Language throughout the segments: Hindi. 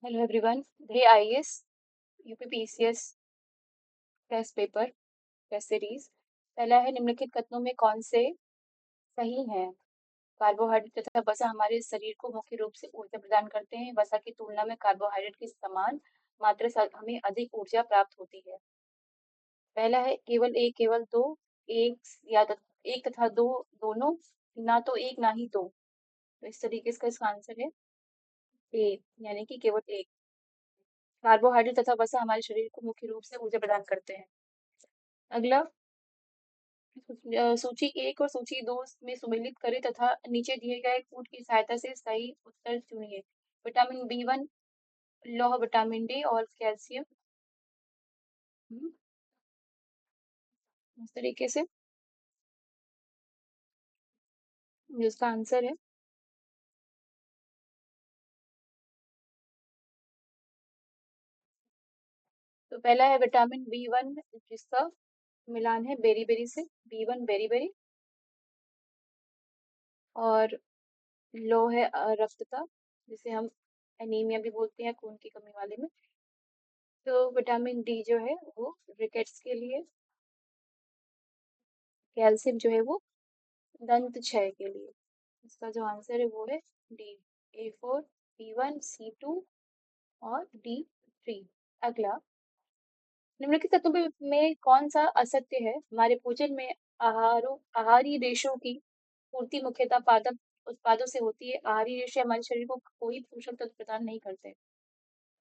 Hello everyone. ये IAS UPPCS test paper test series. पहला है, निम्नलिखित कथनों में कौन से सही हैं? कार्बोहाइड्रेट तथा वसा हमारे शरीर को मुख्य रूप से ऊर्जा प्रदान करते हैं। वसा की तुलना में कार्बोहाइड्रेट की समान मात्रा से हमें अधिक ऊर्जा प्राप्त होती है। पहला है, केवल एक, केवल दो, एक या एक तथा दो दोनों, ना तो एक ना ही दो। तो इस तरीके से इसका आंसर है ए, यानी कि केवल एक। कार्बोहाइड्रेट तथा वसा हमारे शरीर को मुख्य रूप से ऊर्जा प्रदान करते हैं। अगला, सूची एक और सूची दो में सुमेलित करें तथा नीचे दिए गए कोड की सहायता से सही उत्तर चुनिए। विटामिन बी 1, लौह, विटामिन डी और कैल्शियम। हम्म, इस तरीके से जिसका आंसर है, तो पहला है विटामिन बी 1, जिसका मिलान है बेरी बेरी से, बी 1 बेरी बेरी। और लौह है रक्तता, जिसे हम एनीमिया भी बोलते हैं, खून की कमी वाले में। तो विटामिन डी जो है वो रिकेट्स के लिए। कैल्शियम जो है वो दंत क्षय के लिए। इसका जो आंसर है वो है डी, A4, B1, C2 और D3। अगला, निम्नलिखित तत्वों में कौन सा असत्य है? हमारे भोजन में आहारी रेशों की पूर्ति मुख्यतः पादप उत्पादों से होती है। आहारी रेशे हमारे शरीर को कोई पोषक तत्व प्रदान नहीं करते।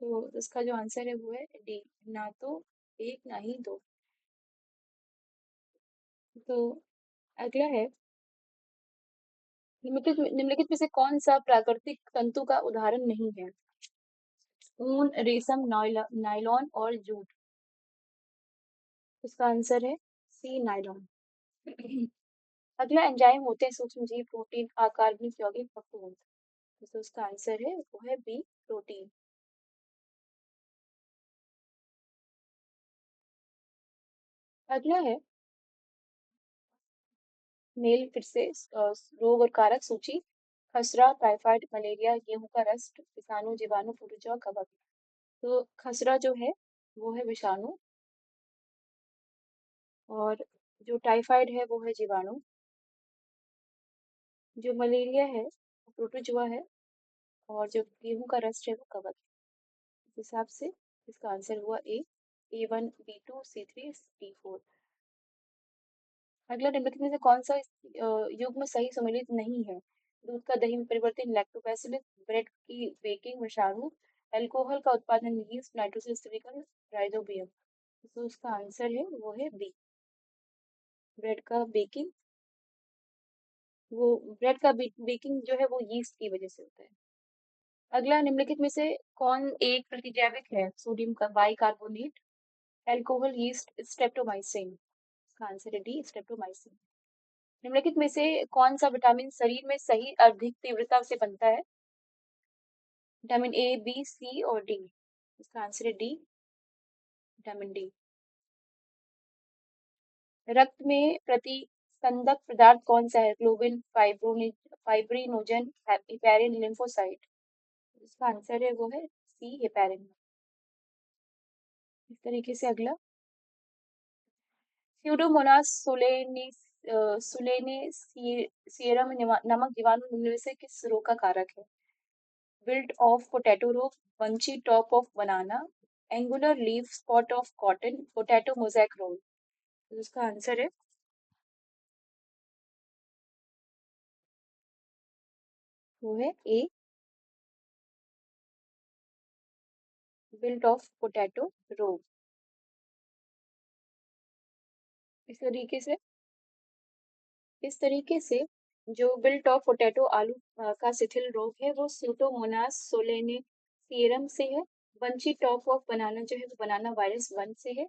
तो इसका जो आंसर है वो है डी, ना तो एक ना ही दो। तो अगला है, निम्नलिखित में से कौन सा प्राकृतिक तंतु का उदाहरण नहीं है? ऊन, रेशम, नायलॉन और जूट। इसका आंसर है सी, नायलॉन। अगला, एंजाइम होते हैं सूक्ष्म जीव, प्रोटीन, अकार्बनिक यौगिक, फफूंद। तो उसका आंसर है वो है बी, प्रोटीन। अगला है, मेल फिर से रोग और कारक सूची। खसरा, टाइफाइड, मलेरिया, गेहूं का रस्ट, विषाणु, जीवाणु, प्रोटोजोआ, कवक। तो खसरा जो है वो है विषाणु, और जो टाइफाइड है वो है जीवाणु, जो मलेरिया है वो प्रोटोजोआ है, और जो गेहूं का रस्ट है वो कवक है। इस हिसाब से इसका आंसर हुआ A1, B2, C3, D4। अगला, निम्नलिखित में से कौन सा युग्म सही सम्मिलित नहीं है? दूध का दही में परिवर्तन, लैक्टोबैसिलस, ब्रेड की बेकिंग, विषाणु, अल्कोहल का उत्पादन, यीस्ट, नाइट्रोजन स्थिरीकरण, राइजोबियम। तो उसका आंसर है वो है बी, ब्रेड का बेकिंग। वो ब्रेड का बेकिंग जो है वो यीस्ट की वजह से होता है। अगला, निम्नलिखित में से कौन एक प्रतिजैविक है? सोडियम का बाइकार्बोनेट, अल्कोहल, यीस्ट, स्ट्रेप्टोमाइसिन। इसका आंसर है डी, स्ट्रेप्टोमाइसिन। निम्नलिखित में से कौन सा विटामिन शरीर में सही अधिक तीव्रता से बनता है? विटामिन ए, बी, सी और डी। इसका आंसर है डी, विटामिन डी। रक्त में प्रतिस्पंदक पदार्थ कौन सा है? Globin, fibrinogen, heparin, lymphocyte. इसका आंसर है वो है सी, हेपेरिन। इस तरीके से अगला, स्यूडोमोनास सुलेनेसियरम नामक जीवाणु निम्न में से किस रोग का कारक है? विल्ट ऑफ पोटैटो रोग, bunchy top of banana, angular leaf spot of cotton, potato mosaic रोग। तो इसका आंसर है वो है ए, विल्ट ऑफ पोटैटो रोग। इस तरीके से इस तरीके से जो बिल्ट ऑफ पोटैटो आलू का शिथिल रोग है वो स्यूडोमोनास सोलेनेसियरम से है। बंची टॉप ऑफ बनाना जो है वो बनाना वायरस 1 से है।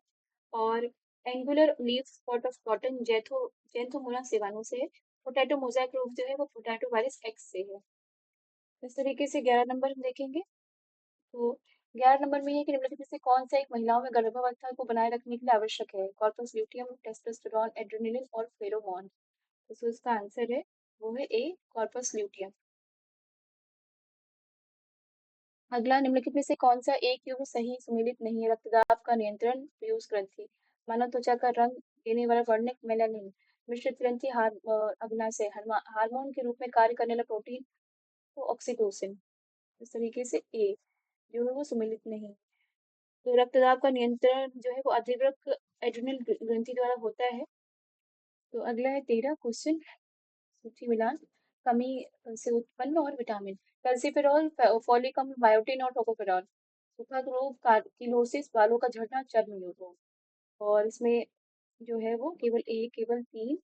और angular leaf spot of cotton Xanthomonas सेवानु से है। पोटैटो मोजैक रोग जो है वो पोटैटो वायरस X से है। इस तरीके से 11 नंबर हम देखेंगे। तो 11 नंबर में ये कि निम्नलिखित में से कौन सा एक महिलाओं में गर्भावस्था को बनाए रखने के लिए आवश्यक है? कॉर्पस ल्यूटियम, टेस्टोस्टेरोन, एड्रेनलिन और फेरोमोन। तो इसका आंसर है वो है ए, कॉर्पस ल्यूटियम। अगला, निम्नलिखित में से कौन सा एक युग्म सही सुमेलित नहीं है? रक्तदाब का नियंत्रण, पीयूष ग्रंथि, मानव त्वचा का रंग देने वाला वर्णक मेलानिन, मिश्रित ग्रंथि अग्नाशय, हार्मोन के रूप में कार्य करने वाला प्रोटीन तो ऑक्सीटोसिन। इस तरीके से ए जो है वो सुमेलित नहीं। तो रक्तदाब का नियंत्रण जो है वो अधिवृक्क एड्रिनल ग्रंथि द्वारा होता है। तो अगला है 13 क्वेश्चन, सूची मिलान, कमी से उत्पन्न और विटामिन, कैल्सिफेरॉल, फॉलिक अम्ल, बायोटिन और टोकोफेरॉल, सूखा रोग, किलोसिस, बालों का झड़ना, चर्म रोग। और इसमें जो है वो केवल तीन,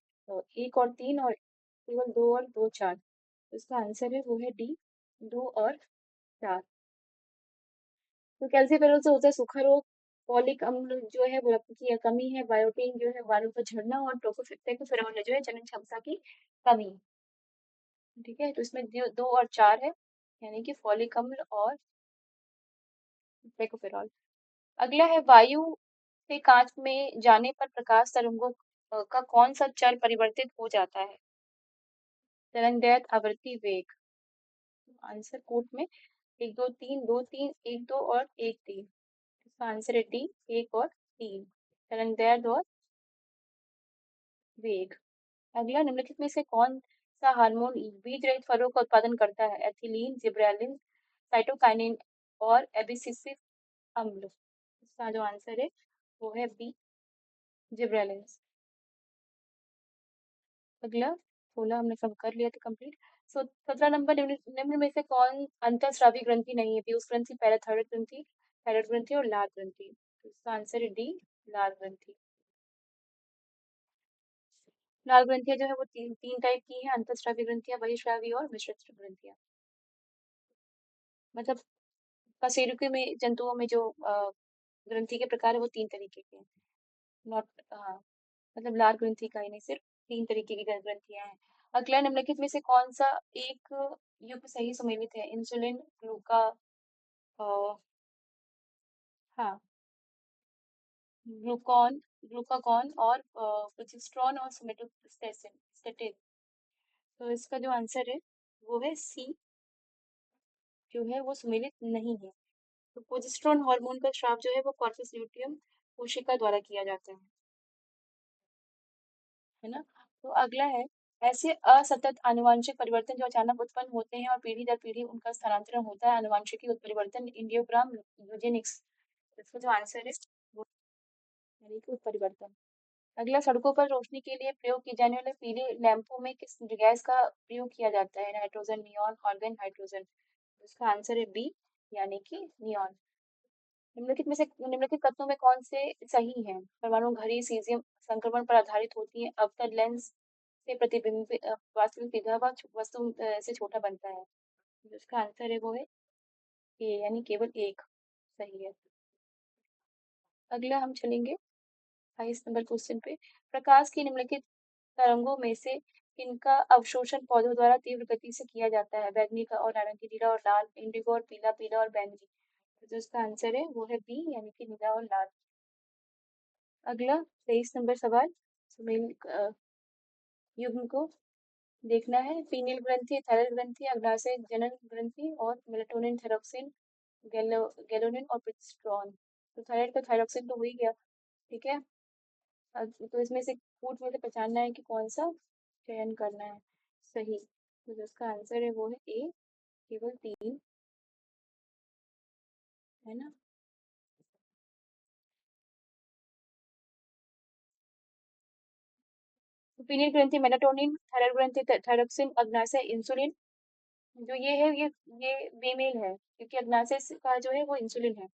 एक और तीन, और केवल दो और दो चार। तो इसका आंसर है वो है डी, दो और चार। तो कैल्सिफेरॉल से होता है सूखा रोग, फॉलिक अम्ल जो है वो रक्त की कमी है, बायोटिन जो है बालों का झड़ना, और टोकोफेरॉल जो है जनन क्षमता की कमी। ठीक है, तो इसमें दो और चार है, यानी कि फॉलिक अम्ल और टोकोफेरॉल। अगला है, वायु से कांच में जाने पर प्रकाश तरंगों का कौन सा चर परिवर्तित हो जाता है? तरंगदैर्घ्य, आवृत्ति, वेग। आंसर कोट में 1 2 3 2 3 1 2 और 1 3। इसका आंसर है डी, 1 और 3, तरंगदैर्घ्य और वेग। अगला, निम्नलिखित में से कौन सा हार्मोन बीज रहित फलों का उत्पादन करता है? एथिलीन, जिब्रेलिन, साइटोकाइनिन और एबिसिसिक अम्ल। इसका जो आंसर है वो है बी, जिब्रेलिन। अगला 16 हमने सब कर लिया था कंप्लीट। 17 नंबर, निम्न में से कौन अंतःस्रावी ग्रंथि नहीं है? पीयूष ग्रंथि, थायराइड ग्रंथि और लाल ग्रंथि। तो इसका आंसर है डी, लाल ग्रंथि। लाल ग्रंथियां जो है वो तीन तीन टाइप की है, अंतःस्रावी ग्रंथियां, बहिःस्रावी और मिश्रित ग्रंथियां। मतलब कशेरुकी में जंतुओं में जो ग्रंथि के प्रकार है वो तीन तरीके के हैं। नॉट, हाँ, मतलब लाल ग्रंथि का ही नहीं, सिर्फ तीन तरीके की ग्रंथियां हैं। अगला, निम्नलिखित में से कौन सा एक युग्म सही सुमेलित है? इंसुलिन, अ, हाँ, ग्लूकॉन ग्लूकागॉन और प्रोजेस्टेरॉन और सोमेटोस्टेटिन। तो इसका जो आंसर है वो है सी, जो है वो सुमेलित नहीं है। तो प्रोजेस्टेरॉन हार्मोन का स्राव जो है वो कॉर्पस ल्यूटियम कोशिका द्वारा किया जाता है ना। तो अगला है, ऐसे असतत आनुवंशिक परिवर्तन जो अचानक उत्पन्न होते हैं और पीढ़ी दर पीढ़ी उनका स्थानांतरण होता है, आनुवंशिकी उत्परिवर्तन, इंडियोग्राम, यूजेनिक्स। इसका जो आंसर है वो यानी कि उत्परिवर्तन। अगला, सड़कों पर रोशनी के लिए प्रयोग किए जाने वाले पीले लैंपों में किस गैस का प्रयोग किया जाता है? Nitrogen, neon, argon, hydrogen. इसका आंसर है बी, यानी कि नियॉन। निम्नलिखित कथनों में कौन से सही हैं? परमाणु घड़ी सीजियम संक्रमण पर आधारित होती है, अवतल लेंस से प्रतिबिंब वास्तविक सीधा हुआ वस्तु से छोटा बनता है। जिसका आंसर है वो है ए, यानी केवल एक सही है। अगला हम चलेंगे 22 नंबर क्वेश्चन पे, प्रकाश की निम्नलिखित तरंगों में से किनका अवशोषण पौधों द्वारा तीव्र गति से किया जाता है? बैगनी का और नारंगी, नीला और लाल, इंडिगो और पीला, पीला और बैंगनी। तो जो इसका आंसर है वो है बी, यानी कि नीला और लाल। अगला 23 नंबर सवाल, सुमेल युग्म को देखना है। पीनियल ग्रंथि, थायराइड ग्रंथि, अग्नाशय जनन ग्रंथि और मेलाटोनिन, थायरोक्सिन, गैलोनिन और प्रोजेस्टेरॉन। तो थायराइड का थायरोक्सिन तो हो ही गया, ठीक है। अब तो इसमें से कूट में से पहचानना है कि कौन सा चयन करना है सही। तो जो इसका आंसर है वो है ए, केवल तीन, है ना। तो पीनियल ग्रंथि, मेलाटोनिन, थायराइड ग्रंथि, थायरोक्सिन, अग्नाशय, इंसुलिन। जो ये है ये बेमेल है, क्योंकि अग्नाशय का जो है वो इंसुलिन है,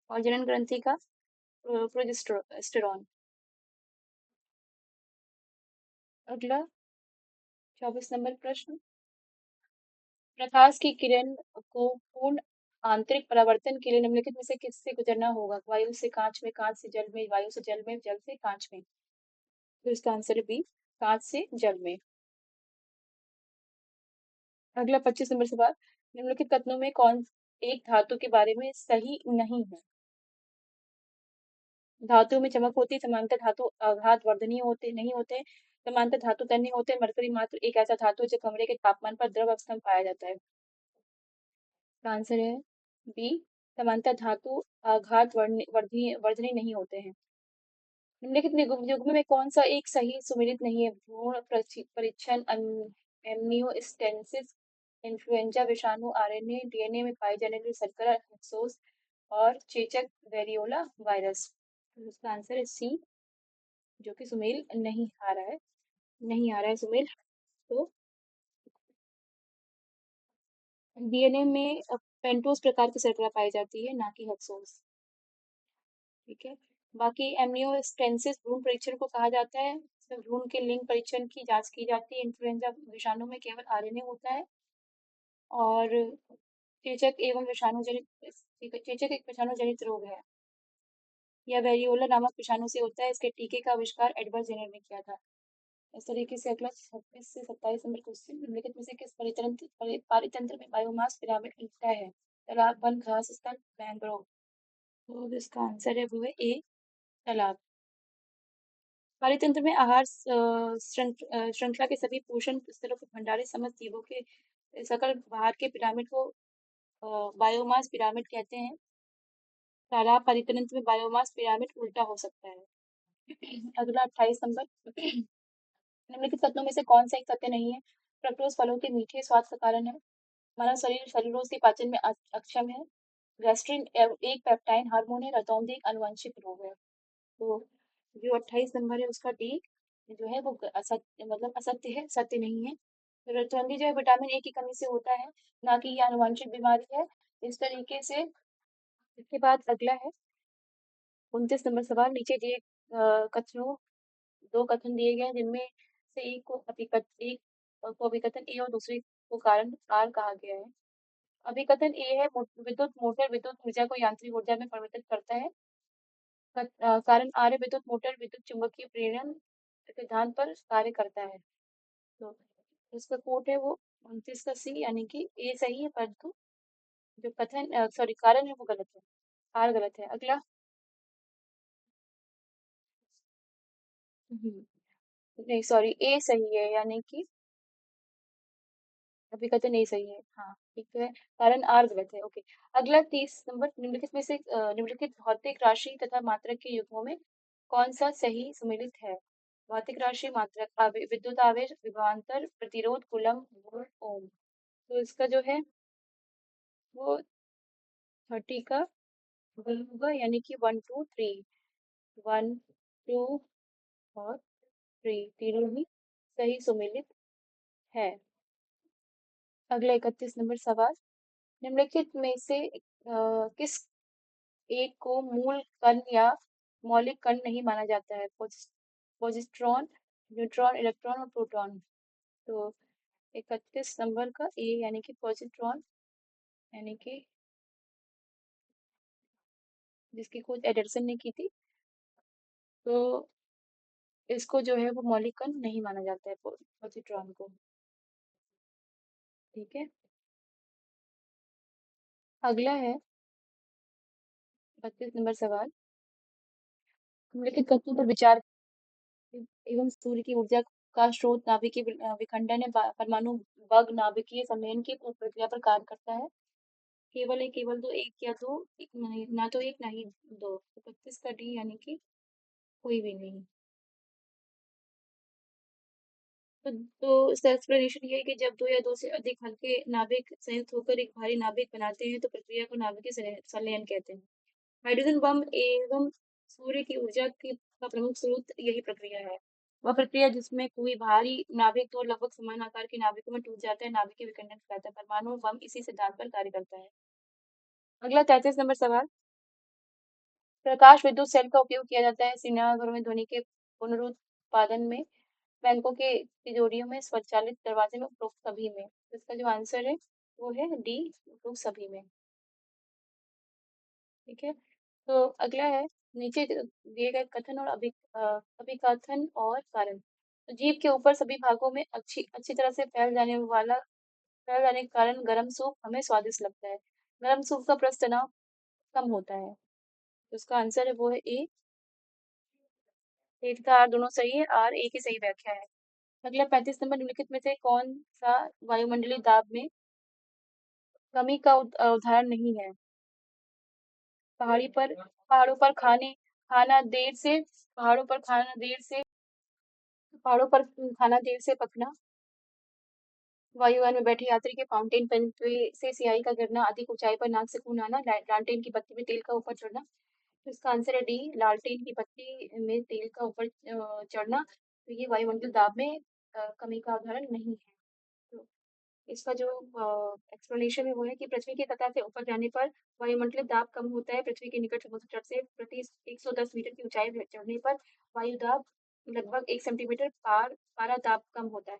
और जनन ग्रंथि का प्रोजेस्टेरॉन। अगला 24 नंबर प्रश्न, प्रकाश की किरण को पूर्ण आंतरिक परावर्तन के लिए निम्नलिखित में से किससे गुजरना होगा? वायु से कांच में, कांच से जल में, वायु से जल में, जल से कांच में। तो इसका आंसर है बी, कांच से जल में। अगला 25 नंबर सवाल, निम्नलिखित कथनों में कौन एक धातु के बारे में सही नहीं है? धातु में चमक होती है, समांतर धातु आघात वर्धनीय होते नहीं होते, समांतर धातु तन्य होते हैं, मरकरी मात्र एक ऐसा धातु है जो कमरे के तापमान पर द्रव अवस्था में पाया जाता है। इसका आंसर है बी, समानता धातु आघात वर्धनी नहीं होते हैं। निम्नलिखित में युग्म में कौन सा एक सही सुमेलित नहीं है? भ्रूण परीक्षण, एमनियोस्टेंसिस, इन्फ्लुएंजा विषाणु, आरएनए डीएनए में पाए जाने वाले शर्करा हेक्सोस और चेचक वेरियोला वायरस। तो इसका आंसर है सी, जो कि सुमेल नहीं आ रहा है, नहीं आ रहा है सुमेल। तो डीएनए में पेंटोस प्रकार की शर्करा पाई जाती है, ना कि हेक्सोस। ठीक है। बाकी एमनियोस्टेंसिस भ्रूण परीक्षण को कहा जाता है, इसमें भ्रूण के लिंग परीक्षण की जांच की जाती है। इन्फ्लुएंजा विषाणु में केवल आरएनए होता है। और चेचक एवं विषाणु जनित, चेचक एक विषाणु जनित रोग है। यह वेरियोला नामक विषाणु से होता है। इसके टीके का आविष्कार एडवर्ड जेनर ने किया था। इस तरीके से अगला 26 से 27 नंबर क्वेश्चन, निम्नलिखित में से किस पारितंत्र में बायोमास पिरामिड मिलता है? तालाब, वन, घास स्थल, मैंग्रोव। तो इसका आंसर है वो है ए, तालाब। पारितंत्र में आहार श्रृंखला के सभी पोषण स्तरों पर भंडारित समस्त जीवों के सकल भार के पिरामिड को बायोमास पिरामिड कहते हैं। तालाब पारितंत्र में बायोमास पिरामिड उल्टा हो सकता है। अगला 28 नंबर, निम्नलिखित तत्वों में से कौन सा एक तथ्य नहीं है? फ्रक्टोज फलों के मीठे स्वाद का कारण है। मानव शरीर सेलुलोज के पाचन में अक्षम है। गैस्ट्रिन एक पेप्टाइन हार्मोन है। रतौंधी एक आनुवंशिक रोग है। तो जो 28 नंबर है उसका डी जो है वो असत्य, मतलब असत्य है, सत्य नहीं है। तो रतौंधी जो है विटामिन ए की कमी से होता है, ना कि ये आनुवंशिक बीमारी है। इस तरीके से इसके बाद अगला है 29 नंबर सवाल। नीचे दिए कथनों, दो कथन दिए गए हैं, जिनमें से एक को अभिकथन ए और दूसरे को कारण आर कहा गया है। अभिकथन ए है विद्युत मोटर विद्युत ऊर्जा को यांत्रिक ऊर्जा में परिवर्तित करता है। कारण आर है विद्युत मोटर विद्युत चुंबकीय प्रेरण सिद्धांत पर कार्य करता है। तो इसका कोट है वो 29 का सी, यानी कि ए सही है, परंतु जो कथन सॉरी कारण है वो गलत है, आर गलत है। अगला नहीं सॉरी, ए सही है, यानी कि अभिकथन ए सही है। हाँ ठीक है, कारण आर गलत है। ओके। अगला 30 नंबर, निम्नलिखित में से निम्नलिखित भौतिक राशि तथा मात्रक के युग्मों में कौन सा सही सम्मिलित है? भौतिक राशि, मात्रक, विद्युत आवेश, विभवांतर, प्रतिरोध, कूलम्ब, वोल्ट, ओम। तो इसका जो है वो 30 का बी होगा, यानी कि 1 2 3, 1 2 और 3 तीनों ही सही सम्मिलित है। अगला 31 नंबर सवाल, निम्नलिखित में से किस एक को मूल कण या मौलिक कण नहीं माना जाता है? पॉजिट्रॉन, न्यूट्रॉन, इलेक्ट्रॉन और प्रोटॉन। तो 31 नंबर का ए, यानी कि पॉजिट्रॉन, यानी कि जिसकी खोज एडरसन ने की थी। तो इसको जो है वो मौलिक कण नहीं माना जाता है, पॉजिट्रॉन को। ठीक है। अगला है 32 नंबर सवाल, निम्नलिखित कथनों पर विचार एवं सूर्य की ऊर्जा का स्रोत नाभिकीय विखंडन है। परमाणु बग नाभिकीय संलयन की प्रक्रिया पर कार्य करता है। केवल एक, केवल दो, एक या दो, एक नहीं, ना तो एक ना ही दो। तो 32 का डी, यानी कि कोई भी नहीं। तो इसका एक्सप्लेनेशन ये है कि जब दो या दो से अधिक हल्के नाभिक संयुक्त होकर एक भारी नाभिक बनाते हैं तो प्रक्रिया को नाभिकीय संलयन कहते हैं। हाइड्रोजन बम एवं सूर्य की ऊर्जा का प्रमुख स्रोत यही प्रक्रिया है। वह प्रक्रिया जिसमें कोई भारी नाभिक दो लगभग समान आकार के नाभिकों में टूट जाता है, नाभिकीय विखंडन कहलाता है। परमाणु बम इसी सिद्धांत पर कार्य करता है। अगला 33 नंबर सवाल, प्रकाश विद्युत सेल का उपयोग किया जाता है सिनेमाघरों में ध्वनि के पुनरुत्पादन में, बैंकों के तिजोरियों में, स्वचालित दरवाजे में, उपरोक्त सभी में। तो इसका जो आंसर है वो है डी, उपरोक्त सभी में। ठीक है। तो अगला है, नीचे दिए गए कथन और अभिकथन और कारण। तो जीभ के ऊपर सभी भागों में अच्छी अच्छी तरह से फैल जाने के कारण गर्म सूप हमें स्वादिष्ट लगता है। गर्म सूप का प्रस्थ तनाव कम होता है। तो इसका आंसर है वो है ए। ए तथा आर दोनों सही है, आर ए की सही व्याख्या है। अगला 35 नंबर, निम्नलिखित में से कौन सा वायुमंडलीय दाब में कमी का उदाहरण नहीं है? पहाड़ों पर खाना देर से पहाड़ों पर खाना देर से पकना, वायुयान में बैठे यात्री के फाउंटेन पेन से सियाही का गिरना, अधिक ऊंचाई पर नाक से खून आना, लालटेन की बत्ती में तेल का ऊपर चढ़ना। तो इसका आंसर है डी, लालटेन की बत्ती में तेल का ऊपर चढ़ना। तो ये वायुमंडल दाब में कमी का उदाहरण नहीं है। तो इसका जो एक्सप्लेनेशन है वो है कि पृथ्वी की सतह से ऊपर जाने पर वायुमंडलीय दाब कम होता है। पृथ्वी के निकट समुद्र तट से प्रति 110 मीटर की ऊंचाई पर चढ़ने पर वायु दाब लगभग 1 सेंटीमीटर पारा दाब कम होता है।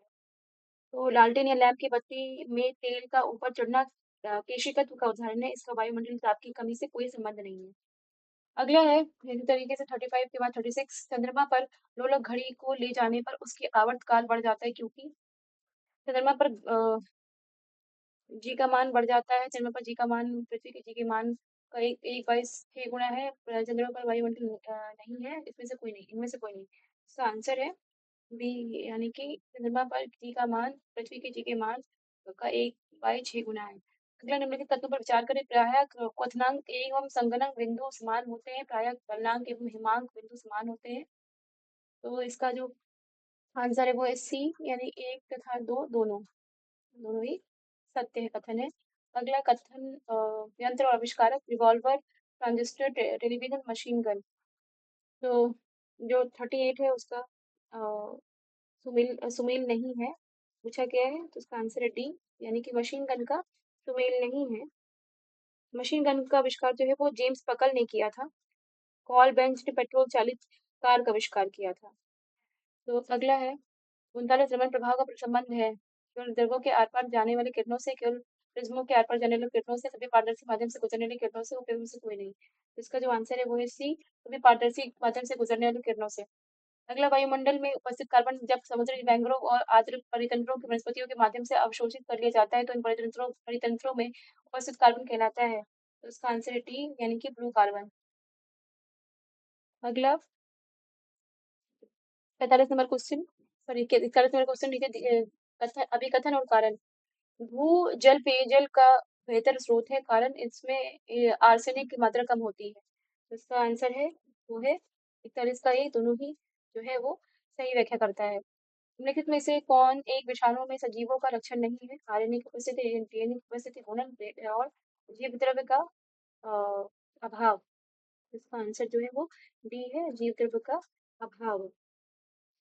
तो लालटेन या लैंप की बत्ती में तेल का ऊपर चढ़ना केशिकत्व का उदाहरण है। इसका वायुमंडलीय दाब की कमी से कोई संबंध नहीं है। अगला है इसी तरीके से 35 के बाद 36, चंद्रमा पर लोलक घड़ी को ले जाने पर उसकी आवर्तकाल बढ़ जाता है क्योंकि चंद्रमा पर जी का मान बढ़ जाता है। चंद्रमा पर जी का मान पृथ्वी के जी के मान का एक एक बाईस 6 गुना है। चंद्रमा पर वायुमंडल नहीं है, इसमें से कोई नहीं, इनमें से कोई नहीं। इसका आंसर है बी, यानी कि चंद्रमा पर जी का मान पृथ्वी के जी के मान का 1/6 गुना है। अगला निम्नलिखित तत्वों पर विचार करें। प्रायः क्वथनांक एवं संगणक बिंदु समान होते हैं। प्रायः गलनांक एवं हिमांक बिंदु समान होते हैं। तो इसका जो आंसर है वो है सी, यानी 1 तथा 2 दोनों दोनों ही सत्य है, कथन है। अगला कथन यंत्र और आविष्कारक, revolver, transistor, television, machine gun. तो जो 38 है उसका सुमेल नहीं है, पूछा गया है। तो इसका आंसर है डी, यानी कि मशीन गन का सुमेल नहीं है। मशीन गन का आविष्कार जो है वो जेम्स पकल ने किया था। कॉल बेंच ने पेट्रोल चालित कार का आविष्कार किया था। तो अगला है 39, रमन प्रभाव का संबंध है केवल द्रव्यों के आर पार जाने वाली किरणों से, केवल प्रिज्मों के आर पार जाने वाली किरणों से, सभी पारदर्शी माध्यम से गुजरने वाली किरणों से, उपयोग से कोई नहीं। तो इसका जो आंसर है वो है सी, सभी पारदर्शी माध्यम से गुजरने वाली किरणों से। अगला, वायुमंडल में उपस्थित कार्बन जब समुद्री मैंग्रोव और आर्द्र परितंत्रों के वनस्पतियों के माध्यम से अवशोषित कर लिया जाता है तो इन परितंत्रों में उपस्थित कार्बन कहलाता है। तो इसका आंसर है टी, यानी कि ब्लू कार्बन। अगला 45 number question, sorry 41 number question नीचे अभिकथन और कारण। भू जल पेयजल का बेहतर स्रोत है, कारण इसमें आर्सेनिक की मात्रा कम होती है। तो इसका आंसर है वो है 41 का, ये दोनों ही जो है वो सही व्याख्या करता है। निम्नलिखित में से कौन एक विषाणु में सजीवों का लक्षण नहीं है? आरएनए की उपस्थिति, डीएनए की उपस्थिति, गुणन और जीव द्रव्य का अभाव। इसका आंसर जो है वो डी है, जीव द्रव्य का अभाव,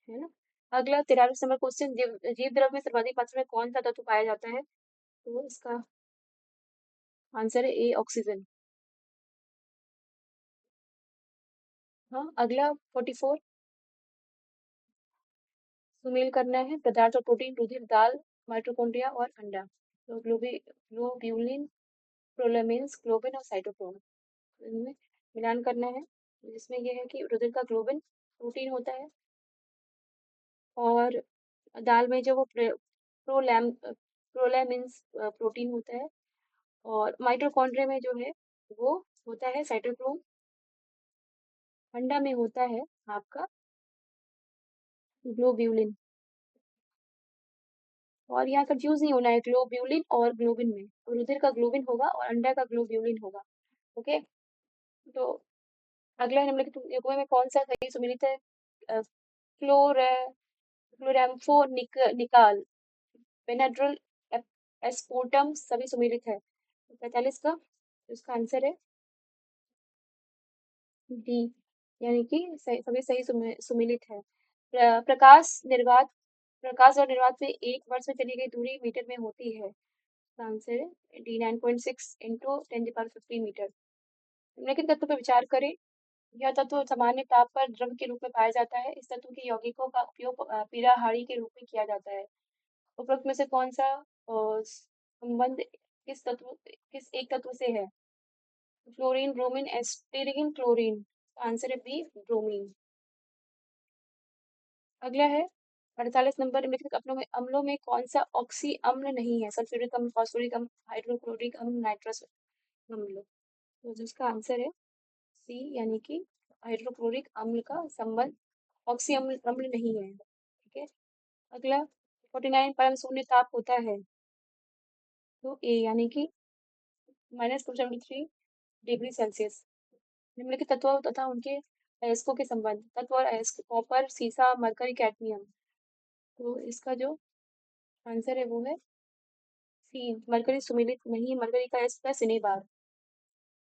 है ना। अगला 43 नंबर क्वेश्चन, जीव द्रव्य में सर्वाधिक मात्रा में कौन सा तत्व पाया जाता है? तो इसका आंसर है ए, ऑक्सीजन। हाँ, अगला 44, सुमेल करना है पदार्थ और प्रोटीन, रुधिर, दाल, माइटोकॉन्ड्रिया और अंडा। तो ग्लोब्यूलिन, प्रोलमीन्स, ग्लोबिन और साइटोक्रोम, इनमें मिलान करना है। जिसमें यह है कि रुधिर का ग्लोबिन प्रोटीन होता है, और दाल में जो वो प्रोलैमिन्स प्रोटीन होता है, और माइटोकॉन्ड्रिया में जो है वो होता है साइटोक्रोम, अंडा में होता है आपका ग्लोब्यूलिन। और यहाँ कंफ्यूज नहीं होना है ग्लोब्यूलिन और ग्लोबिन में, तो रुधिर का ग्लोबिन होगा और अंडा का ग्लोब्यूलिन होगा। ओके। तो अगला निम्नलिखित युग्म में कौन सा सही सुमेलित है? फ्लोरे फ्लोरेम्फो निकाल, बेनाड्रिल, एस्पोर्टम, सभी सुमेलित है। 45 का, तो इसका आंसर है डी, यानी कि सभी सही सुमेलित है। प्रकाश और निर्वात में 1 वर्ष में चली गई दूरी मीटर में होती है। इसका आंसर है डी, 9.6 इंटू 10⁻15 मीटर। निम्नलिखित तत्व पर विचार करें। यह तत्व सामान्य ताप पर द्रव के रूप में पाया जाता है। इस तत्व के यौगिकों का उपयोग पीराहारी के रूप में किया जाता है। उपरोक्त में से कौन सा संबंध किस एक तत्व से है? Fluorine, bromine, astatine, chlorine. Answer है बी, ब्रोमीन। अगला है 48 नंबर, निम्नलिखित अम्लों में कौन सा ऑक्सी अम्ल नहीं है? सल्फ्यूरिक अम्ल, फास्फोरिक अम्ल, हाइड्रोक्लोरिक अम्ल, नाइट्रस अम्ल। तो जिसका आंसर है सी, यानी कि हाइड्रोक्लोरिक अम्ल का संबंध ऑक्सी अम्ल नहीं है। ठीक है। अगला 49, परम शून्य ताप होता है। तो ए, यानी कि -273 डिग्री सेल्सियस। निम्नलिखित तत्वों तथा उनके अयस्कों के संबंध। तत्व और अयस्क कॉपर, सीसा, मरकरी, कैडमियम। तो इसका जो आंसर है वो है सी, मरकरी सुमेलित नहीं, मरकरी का अयस्क है सिनेबार,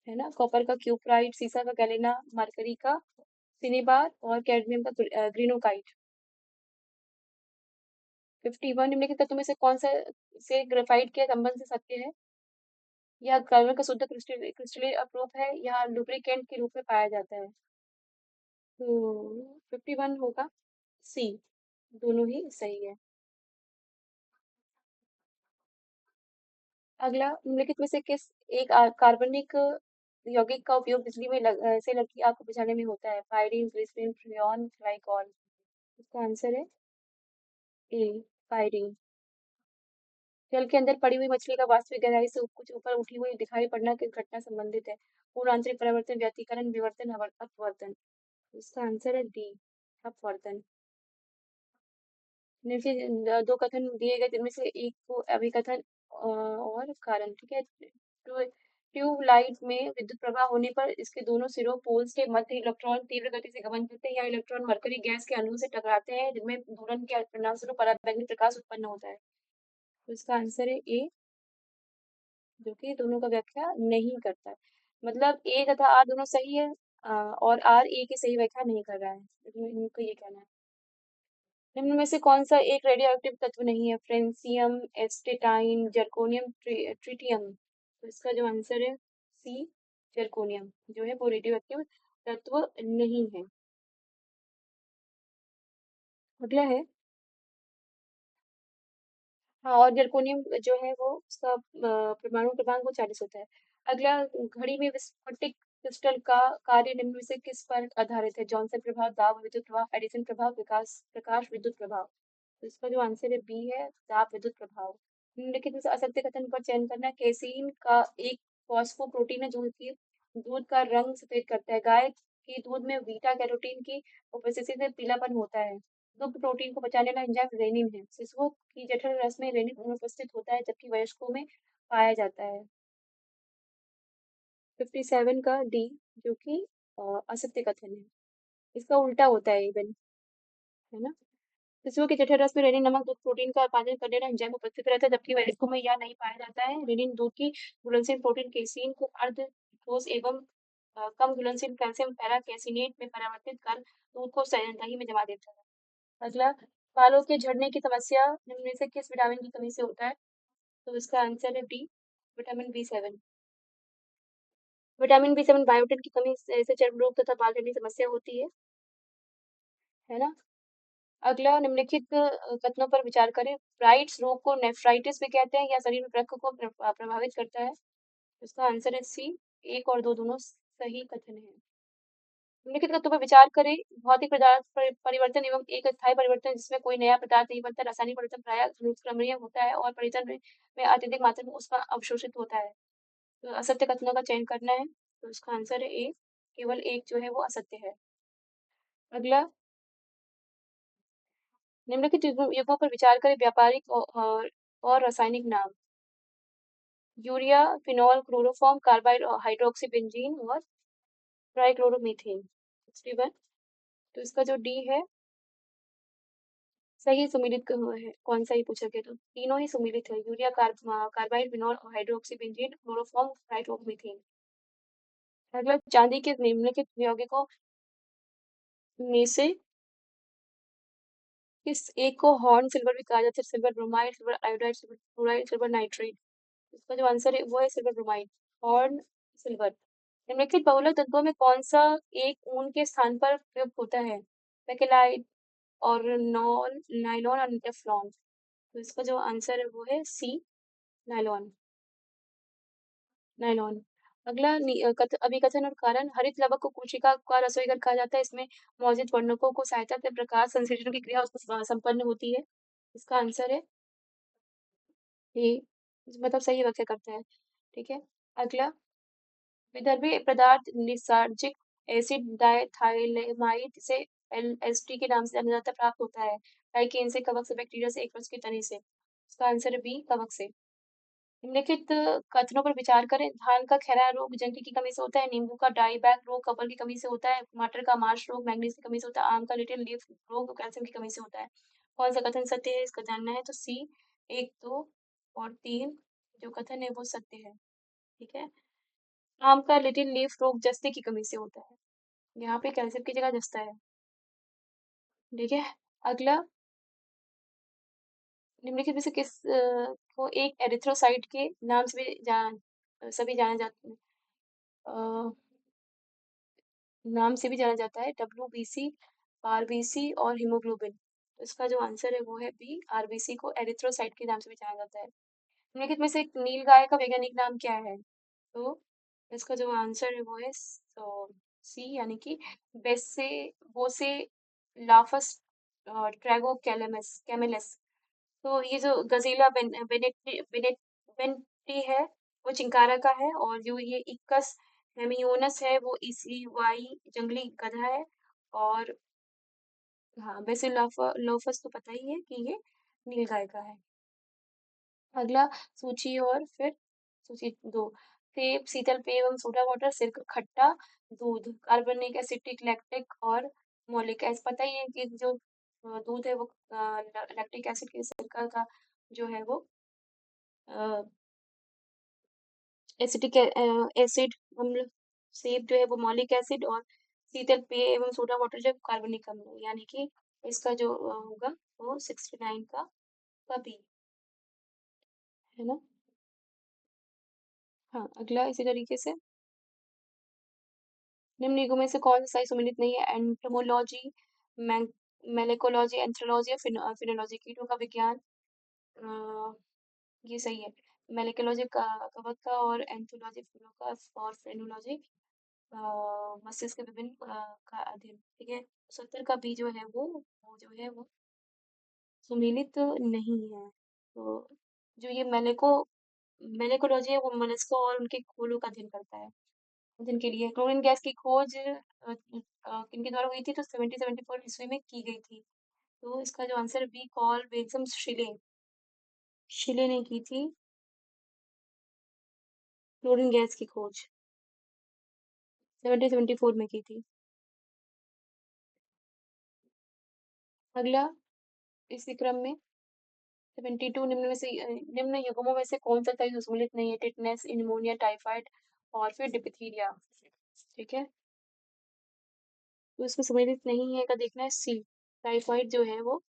है ना। कॉपर का क्यूप्राइट, सीसा का गैलेना, मरकरी का सिनेबार और कैडमियम का ग्रीनोकाइट। 51 निम्नलिखित तत्वों में से कौन सा से ग्रेफाइट के संबंध से सत्य है? यह कार्बन का शुद्ध क्रिस्टलीय अपरूप है या लुब्रिकेंट के रूप में पाया जाता है? तो 51 होगा सी, दोनों ही सही है। अगला, निम्नलिखित में से किस एक कार्बनिक यौगिक का उपयोग बिजली में से लगी आग को बुझाने में होता है? Pyrene, glycerine, freon, glycol. इसका आंसर है ए, पायरीन। जल के अंदर पड़ी हुई मछली का वास्तविक गहराई से कुछ ऊपर उठी हुई दिखाई पड़ना किस घटना संबंधित है? पूर्ण आंतरिक परावर्तन, व्यतिकरण, विवर्तन, अपवर्तन। इसका आंसर है डी, अपवर्तन। निम्नलिखित दो कथन दिए गए जिनमें से एक को अभिकथन और कारण, ठीक है। ट्यूबलाइट में विद्युत प्रवाह होने पर इसके दोनों सिरों पोल्स के मध्य इलेक्ट्रॉन तीव्र गति से गमन करते हैं या इलेक्ट्रॉन मरकरी गैस के अणु से टकराते हैं जिनमें दोलन के परिणामस्वरूप पराबैंगनी प्रकाश उत्पन्न होता है। तो इसका आंसर है ए, जो कि दोनों का व्याख्या नहीं करता है। मतलब ए तथा आर दोनों सही है, और आर ए की सही व्याख्या नहीं कर रहा है, लेकिन इनका ये कहना है। निम्न में से कौन सा एक रेडियो एक्टिव तत्व नहीं है? Francium, astatine, zirconium, tritium. तो इसका जो आंसर है सी, जर्कोनियम जो है वो रेडियो एक्टिव तत्व नहीं है। अगला है, हाँ, और जर्कोनियम जो है वो उसका परमाणु क्रमांक वो 40 होता है। अगला, घड़ी में विस्फटिक क्रिस्टल का कार्य निम्न में से किस पर आधारित है? जॉनसन प्रभाव, दाब विद्युत प्रभाव, एडिसन प्रभाव, विकास प्रकाश विद्युत प्रभाव। तो इसका जो आंसर है बी है, दाब विद्युत प्रभाव। निम्नलिखित में से असत्य कथन पर चयन करना है। कैसीन का एक फॉस्फोप्रोटीन है जो कि दूध का रंग सफेद करता है। गाय के दूध में बीटा कैरोटीन की उपस्थिति से पीलापन होता है। दुग्ध प्रोटीन को पचाने वाला एंजाइम रेनिन है। शिशुओं की जठर रस में रेनिन अनुपस्थित होता है जबकि वयस्कों में पाया जाता है। 57 का डी, जो कि असत्य कथन है, इसका उल्टा होता है इवन, है ना। शिशुओं के जठर रस में रेनिन नामक दूध प्रोटीन का उत्पादन करने वाला एंजाइम उपस्थित रहता है जबकि वयस्कों में यह नहीं पाया जाता है। रेनिन दूध की घुलनशील प्रोटीन केसीन को अर्ध ठोस एवं कम घुलनशील कैल्शियम पैरा कैसिनेट में परिवर्तित कर दूध को दही में जमा देता है। अगला, बालों के झड़ने की समस्या निम्न में से किस विटामिन की कमी से होता है? तो इसका आंसर है D, vitamin B 7। Vitamin B 7 biotin की कमी से चर्म रोग तथा बाल झड़ने की समस्या होती है ना। अगला, निम्नलिखित कथनों पर विचार करें। ब्राइट्स रोग को नेफ्राइटिस भी कहते हैं या शरीर में प्रकृति को प्रभावित करता है? इसका आंसर है सी, एक और दो दोनों सही कथन है। निम्नलिखित तत्वों पर विचार करें। भौतिक पदार्थ परिवर्तन एवं एक स्थायी परिवर्तन जिसमें कोई नया पदार्थ नहीं बनता। रासायनिक परिवर्तन प्रायः अनुक्रमणीय होता है और परिवर्तन में अत्यधिक मात्रा में उसका अवशोषित होता है। तो असत्य कथनों का चयन करना है। तो इसका आंसर है ए, केवल एक जो है वो असत्य है। अगला, निम्नलिखित युग्मों पर विचार करें। व्यापारिक और रासायनिक नाम। Urea, phenol, chloroform, carbide, hydroxy benzene और ट्राइक्लोरोमीथेन। 61। तो इसका जो डी है सही सुमेलित है। कौन सा ही पूछा गया? तो तीनों ही सुमेलित है। Urea, carbide, phenol, hydroxy benzene, chloroform, trichloromethane. अगला, चांदी के निम्नलिखित यौगिकों में से किस एक को हॉर्न सिल्वर भी कहा जाता है? Silver bromide, silver iodide, silver fluoride, silver nitrate. इसका जो आंसर है वो है सिल्वर ब्रोमाइड, हॉर्न सिल्वर। निम्नलिखित बहुलक तत्वों में कौन सा एक ऊन के स्थान पर प्रयुक्त होता है? बेकेलाइट और नाइलॉन और टेफ्लॉन। तो इसका जो आंसर है वो है सी, नाइलॉन, नाइलॉन। अगला, अभिकथन और कारण। हरित लवक को कोशिका का रसोईघर कहा जाता है। इसमें मौजूद वर्णकों को सहायता से प्रकाश संश्लेषण की क्रिया उसमें संपन्न होती है। इसका आंसर है ए, मतलब सही व्याख्या करता है, ठीक है। अगला, विदर्भी पदार्थ लिसार्जिक एसिड डाइथाइलेमाइड से एलएसटी के नाम से जाना जाता प्राप्त होता है। डाइकेन से, कवक से, बैक्टीरिया से, एक वर्ष के तने से। इसका आंसर है बी, कवक से। निम्नलिखित कथनों पर विचार करें। धान का खैरा रोग जंक की कमी से होता है, नींबू का डाईबैक रोग कपर की कमी से होता है, टमाटर का मार्श रोग मैग्नीज की कमी से होता है, आम का लिटिल लीफ रोग कैल्शियम की कमी से होता है। कौन सा कथन सत्य है, इसका जानना है। तो सी 1, 2 और 3 जो कथन है वो सत्य है। ठीक है। आम का लिटिल लीफ रोग जस्ते की कमी से होता है। यहाँ पे कैल्शियम की जगह जस्ता है। ठीक है। अगला, निम्नलिखित में से किस को एक एरिथ्रोसाइट के नाम से भी सभी जाना जाता है, नाम से भी जाना जाता है। WBC, RBC और हीमोग्लोबिन। तो इसका जो आंसर है वो है बी, RBC को एरिथ्रोसाइट के नाम से भी जाना जाता है। निम्नलिखित में से एक नील गाय का वैज्ञानिक नाम क्या है? तो इसका जो आंसर है वो है सी, यानी कि बेसे बोसे लाफस ट्रैगो कैमेलस। तो ये जो गजीला बेनेटी है वो चिंकारा का है, और जो ये इक्कस हेमियोनस है वो इसिवाई जंगली गधा है। और हाँ, लोफस तो पता ही है कि ये नीलगाय का है। अगला, सूची और फिर सूची 2। सेब, शीतल पेय एवं सोडा वाटर, सिरका, खट्टा, दूध, कार्बनिक, एसिटिक, लैक्टिक और मौलिक एसिड। पता ही है कि जो दूध है वो लैक्टिक एसिड के, सिरका का जो है वो एसिटिक एसिड अम्ल, सेब जो है वो मौलिक एसिड, और शीतल पेय एवं सोडा वाटर जो कार्बनिक अम्ल, यानी कि इसका जो होगा वो 69 का बी है ना। हाँ, अगला इसी तरीके से, निम्न युगों में से कौन सा सम्मिलित नहीं है? एंटोमोलॉजी, मेलेकोलॉजी, एंथ्रोलॉजी या फिनोलॉजी। कीटों का विज्ञान, अ, ये सही है। मेलेकोलॉजी का कवक का, और एंथ्रोलॉजी फूलों का, और फिनोलॉजी मस्तिष्क के विभिन्न का अध्ययन। ठीक है। 70 का बी जो है वो जो है वो सुमेलित नहीं है। तो जो ये मेलेकोलॉजी है वो मनुष्यों और उनके खोलों का अध्ययन करता है। जिनके लिए क्लोरीन गैस की खोज किनके द्वारा हुई थी? तो 1774 ईस्वी में की गई थी। तो इसका जो आंसर बी, कॉल विल्सम शिले, शिले ने की थी क्लोरीन गैस की खोज, 1774 में की थी। अगला इसी क्रम में 72, निम्न युग्मों में से कौन सा तैयु सम्मिलित नहीं है? टिटनेस, निमोनिया, टाइफाइड और फिर डिप्थीरिया। ठीक है। तो इसमें सम्मिलित नहीं है का देखना है सी, टाइफाइड जो है वो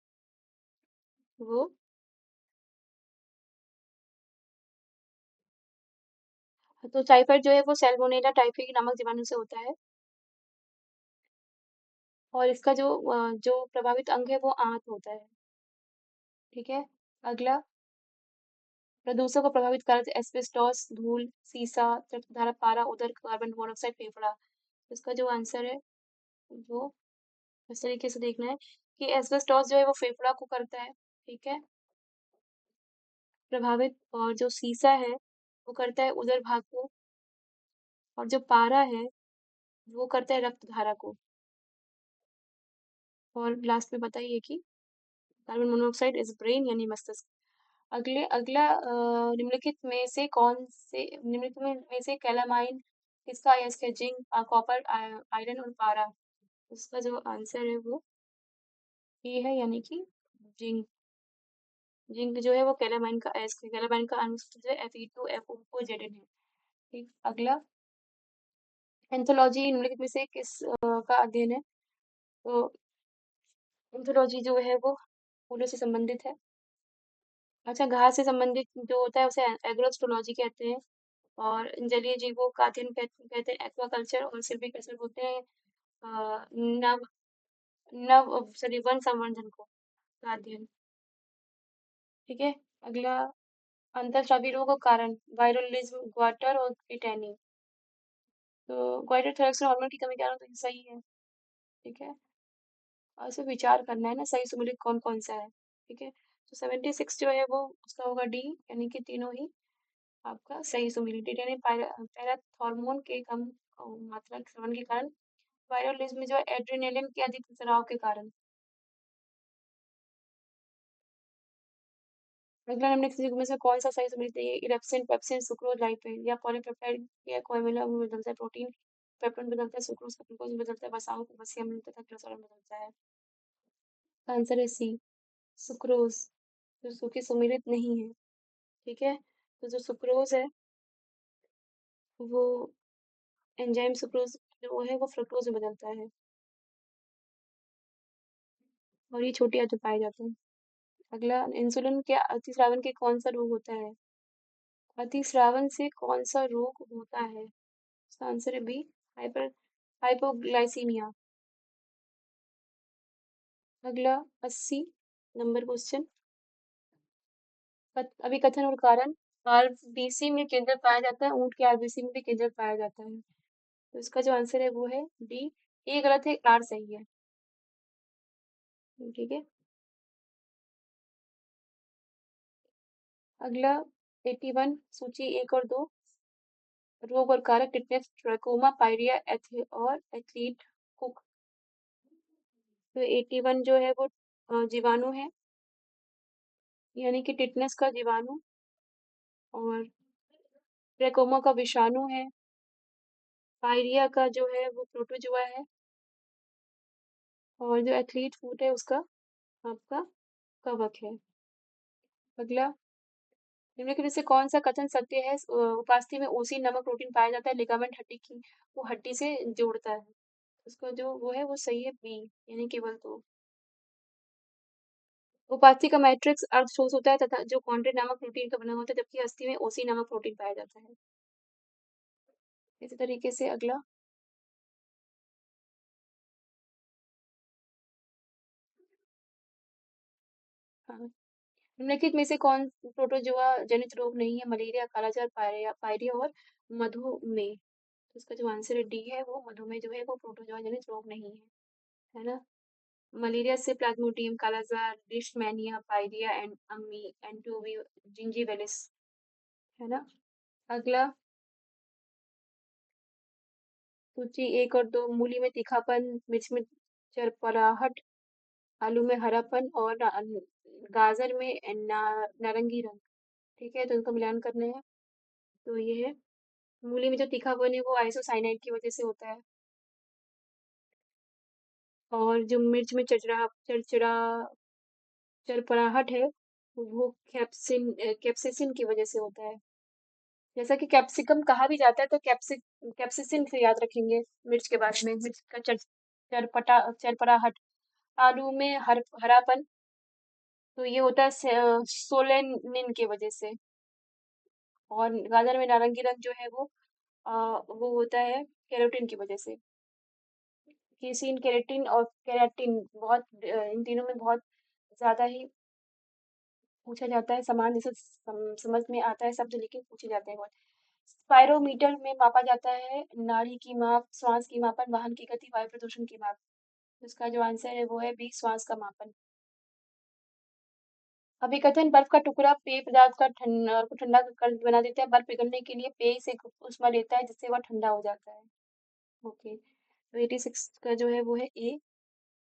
तो टाइफाइड जो है वो सैल्मोनेला टाइफी नामक जीवाणु से होता है। और इसका जो प्रभावित अंग है वो आंत होता है। ठीक है। अगला, प्रदूषण को प्रभावित कारक एस्बेस्टोस, धूल, सीसा, तत्धारा, पारा, उदर, कार्बन मोनोऑक्साइड, फेफड़ा। इसका जो आंसर है वो इस तरीके से देखना है कि एस्बेस्टोस जो है वो फेफड़ा को करता है। ठीक है, प्रभावित। और जो सीसा है वो करता है उदर भाग को, और जो पारा है वो करता है रक्त धारा को। और लास्ट में बताइए कि कार्बन मोनोऑक्साइड इज ब्रेन, यानी मस्तिष्क। अगला, निम्नलिखित में से कैलामाइन किसका अयस्क है? जिंक, कॉपर, आयरन और पारा। उसका जो आंसर है वो ये है, यानी कि जिंक। जिंक जो है वो कैलामाइन का अयस्क है। कैलामाइन का अणु सूत्र जो है Fe2FO4Zn है। ठीक। अगला, एंथोलॉजी निम्नलिखित में से किस का अध्ययन है? तो एंथोलॉजी जो है वो फूलों से संबंधित है। अच्छा, घास से संबंधित जो होता है उसे एग्रोस्टोलॉजी कहते हैं। और जलीय जीवों का अध्ययन कहते हैं एक्वाकल्चर, और सिल्वीकल्चर बोलते हैं नव नव सॉरी वन संवर्धन को का अध्ययन। ठीक है। अगला, अंतःस्रावी रोग और कारण, वायरोलिज्म, ग्वाटर और टिटेनी। तो ग्वाटर थायरॉक्सिन हार्मोन की कमी के कारण, तो ये सही है। ठीक है। और इसे विचार करना है ना, सही सम्मिलित कौन कौन सा है। ठीक है। तो 76 जो है वो उसका होगा डी, यानी कि तीनों ही आपका सही सम्मिलित। टिटेनी पैराथॉर्मोन के कम मात्रा के सेवन के कारण, वायरोलिज्म जो है एड्रेनालिन के अधिक स्राव के कारण। अगला निम्नलिखित युग्म में से कौन सा सही सम्मिलित नहीं है? इरेप्सिन, पेप्सिन, सुक्रोज, लाइपेन या पॉलीपेप्टाइड या कोएमिला में बदलता है प्रोटीन, पेप्टोन बदलता है, सुक्रोज का ग्लूकोज में बदलता है, वसाओं को वसीयम में तथा ग्लिसरॉल में बदलता है। आंसर है सी, सुक्रोज, जो कि सम्मिलित नहीं है। ठीक है, तो जो सुक्रोज है वो एंजाइम सुक्रोज जो है वो फ्रुक्टोज में बदलता है और ये छोटी आंत में पाए जाते हैं। अगला, इंसुलिन के अतिस्रावन के कौन सा रोग होता है? अतिस्रावन से कौन सा रोग होता है? इसका आंसर है बी, हाइपर हाइपोग्लाइसीमिया। अगला, 80 नंबर क्वेश्चन, अभिकथन और कारण। आरबीसी में केंद्र पाया जाता है, ऊंट के आरबीसी में भी केंद्र पाया जाता है, तो इसका जो आंसर है वो है डी। ए गलत है, आर सही है। ठीक है, अगला 81, सूची 1 और 2, रोग और कारक, टिटनेस, ट्रैकोमा, पायरिया, और एथलीट कुक। तो 81 जो है वो जीवाणु है, यानी कि टिटनेस का जीवाणु, और ट्रैकोमा का विषाणु है, पायरिया का जो है वो प्रोटोजुआ है, और जो एथलीट फूट है उसका आपका कवक है। अगला, निम्नलिखित में से कौन सा कथन सत्य है? उपास्थि में ओसी नामक प्रोटीन पाया जाता है, लिगामेंट हड्डी की वो हड्डी से जोड़ता है, उसका जो वो है वो सही है बी, यानी केवल दो। उपास्थि का मैट्रिक्स अर्धठोस होता है तथा जो कॉन्ड्रिन नामक प्रोटीन का बना होता है, जबकि अस्थि में ओसी नामक प्रोटीन पाया जाता है। इसी तरीके से अगला, हाँ, निम्नलिखित में से कौन प्रोटोजोआ जनित रोग नहीं है? मलेरिया, कालाजार, पायरिया पायरिया और मधुमेह। तो इसका जो आंसर है डी है, वो मधुमेह जो है वो प्रोटोजोआ जनित रोग नहीं है ना? मलेरिया से प्लाज्मोडियम, कालाजार, लिस्टमैनिया, पायरिया एंड अम्मी एंटोवी जिंजीवेलिस, है ना? अगला, सूची 1 और 2, मूली में तीखापन, मिर्च में चरपराहट, आलू में हरापन और गाजर में नारंगी रंग। ठीक है, तो इनको मिलान करने हैं, तो ये है, मूली में जो तीखापन है वो आइसोसाइनाइड की वजह से होता है, और जो मिर्च में चरचरा चरपराहट है वो कैप्सिसिन की वजह से होता है। जैसा कि कैप्सिकम कहा भी जाता है, तो कैप्सिसिन से याद रखेंगे मिर्च के बारे में, मिर्च का चरपराहट। आलू में हरापन, तो ये होता है सोलेनिन की वजह से, और गाजर में नारंगी रंग जो है वो होता है केरोटीन की वजह से। केसीन, केरेटिन और केराटिन बहुत इन तीनों में बहुत ज्यादा ही पूछा जाता है, समान जैसे समझ में आता है शब्द, लेकिन पूछे जाते हैं बहुत। स्पायरोमीटर में मापा जाता है नाड़ी की माप, श्वास की मापन, वाहन की गति, वायु प्रदूषण की माप। तो इसका जो आंसर है वो है बी, श्वास का मापन। अभिकथन, बर्फ का टुकड़ा पेय पदार्थ को ठंडा कर बना देता है, बर्फ पिघलने के लिए पेय से उष्मा लेता है जिससे वह ठंडा हो जाता है। ओके, तो 86 का जो है वो है ए,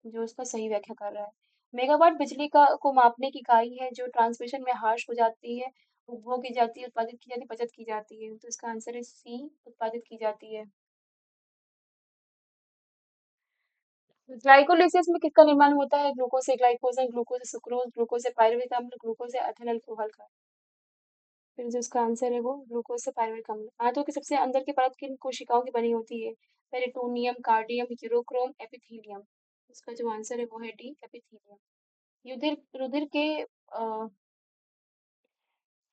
जो इसका सही व्याख्या कर रहा है। मेगावाट बिजली का को मापने की इकाई है जो ट्रांसमिशन में हार्श हो जाती है, उपभोग की जाती है, उत्पादित की जाती है, बचत की जाती है, तो इसका आंसर है सी, उत्पादित की जाती है। ग्लाइकोलाइसिस में किसका निर्माण होता है? ग्लूकोज से ग्लाइकोजन, ग्लूकोज से सुक्रोज, ग्लूकोज से पायरुविक अम्ल, ग्लूकोज से एथेनॉल अल्कोहल का। फिर जो इसका आंसर है वो ग्लूकोज से पायरुविक अम्ल। आंतों की सबसे अंदर की परत किन कोशिकाओं की बनी होती है? Peritoneum, cardium, urochrome, epithelium. इसका जो आंसर है वो है डी, एपिथीलियम। रुधिर रुधिर के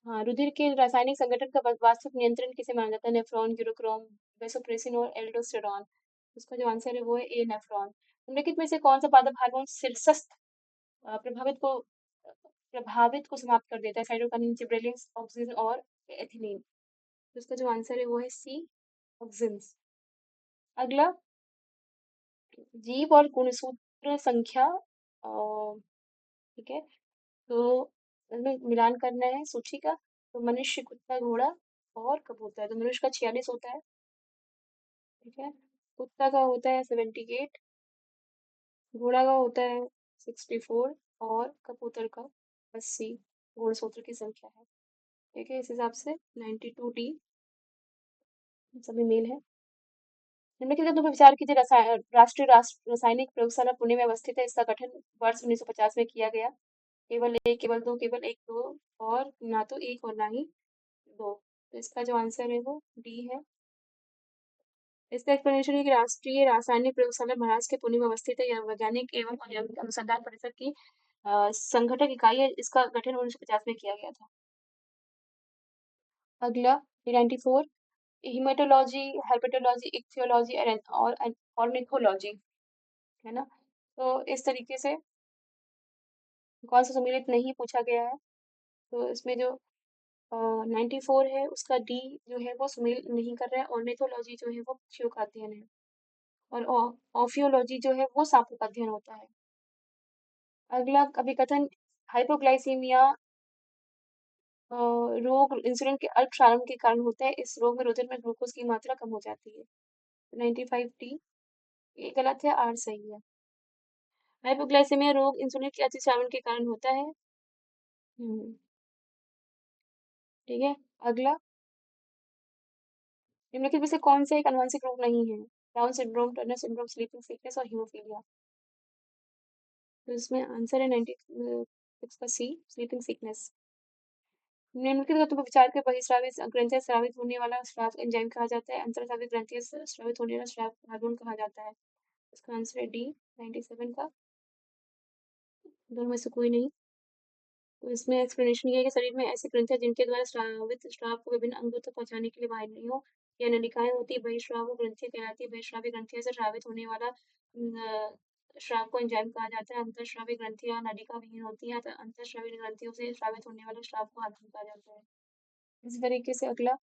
हाँ, रुधिर के रासायनिक संगठन का वास्तविक नियंत्रण किसे माना जाता है? नेफ्रॉन, यूरोक्रोम, वेसोप्रेसिन और एल्डोस्टेरॉन। उसका जो आंसर है वो है ए, नेफ्रॉन। निम्नलिखित में से कौन सा पादप हार्मोन शीर्षस्थ प्रभावित को समाप्त कर देता है? साइटोकिनिन, जिबरेलिन, ऑक्सिन और एथिलीन। तो इसका जो आंसर है वो है सी, ऑक्सिन्स। अगला, जीव और गुणसूत्र संख्या, ठीक है, तो इसमें मिलान करना है सूची का। तो मनुष्य, कुत्ता, घोड़ा और कबूतर, तो मनुष्य का 46 होता है। ठीक है, कुत्ता का होता है 78, घोड़ा का होता है 64 और कबूतर का 80। गुणसूत्र की संख्या है। ठीक है, इस हिसाब से 92D सभी मेल है। निम्नलिखित तत्वों पर विचार कीजिए। राष्ट्रीय रासायनिक प्रयोगशाला पुणे में अवस्थित है। इसका गठन वर्ष 1950 में किया गया। केवल एक, केवल दो, केवल एक, दो, और ना तो एक और ना ही दो। तो इसका जो आंसर है वो डी है। इसका एक्सप्लेनेशन है कि राष्ट्रीय रासायनिक प्रयोगशाला महाराष्ट्र के पुणे में अवस्थित है। यह वैज्ञानिक एवं औद्योगिक अनुसंधान परिषद की संगठक इकाई है। इसका गठन 1950 में किया गया था। अगला 94, हिमेटोलॉजी, हेपेटोलॉजी, इक्थियोलॉजी और ऑर्निथोलॉजी, है ना। तो इस तरीके से कौन सा सम्मिलित नहीं पूछा गया है। तो इसमें जो 94 है उसका डी जो है वो सुमेल नहीं कर रहा है। ऑर्निथोलॉजी जो है वो पक्षियों का अध्ययन है। और ऑफियोलॉजी जो है वो सांपों का अध्ययन होता है। अगला अभिकथन, हाइपोग्लाइसीमिया रोग इंसुलिन के अल्प क्षरण के कारण होता है। इस रोग में रुधिर में ग्लूकोज की मात्रा कम हो जाती है। 95D ये गलत है, आर सही है। हाइपोग्लाइसेमिया रोग इंसुलिन के अतिस्रावन के कारण होता है। हम्म, ठीक है। अगला, निम्नलिखित में से कौन सा एक आनुवंशिक रोग नहीं है। Down syndrome, Turner syndrome, sleeping sickness और हीमोफीलिया। तो इसमें आंसर है 96 का सी, स्लीपिंग सिकनेस। निम्नलिखित तत्वों पर विचार के बहिस्रावी ग्रंथि से स्रावित होने वाला स्राव एंजाइम कहा जाता है। अंतरस्रावी ग्रंथि से स्रावित होने वाला स्राव हार्मोन कहा जाता है। इसका आंसर है डी, 97 का, दोनों में से कोई नहीं। तो इसमें एक्सप्लेनेशन ये है कि शरीर में ऐसी ग्रंथियां जिनके द्वारा स्रावित स्राव को विभिन्न अंगों तक पहुंचाने के लिए वाहिनियों या नलिकाएं होती है, बहिस्राव ग्रंथियां कहलाती है। बहिस्रावी ग्रंथियों से स्रावित होने वाला स्राव को एंजाइम कहा जाता है। अंतःस्रावी ग्रंथियां नलिका विहीन होती है। अंतःस्रावी ग्रंथियों से स्रावित होने वाले स्राव को हार्मोन कहा जाता है। इसी तरीके से अगला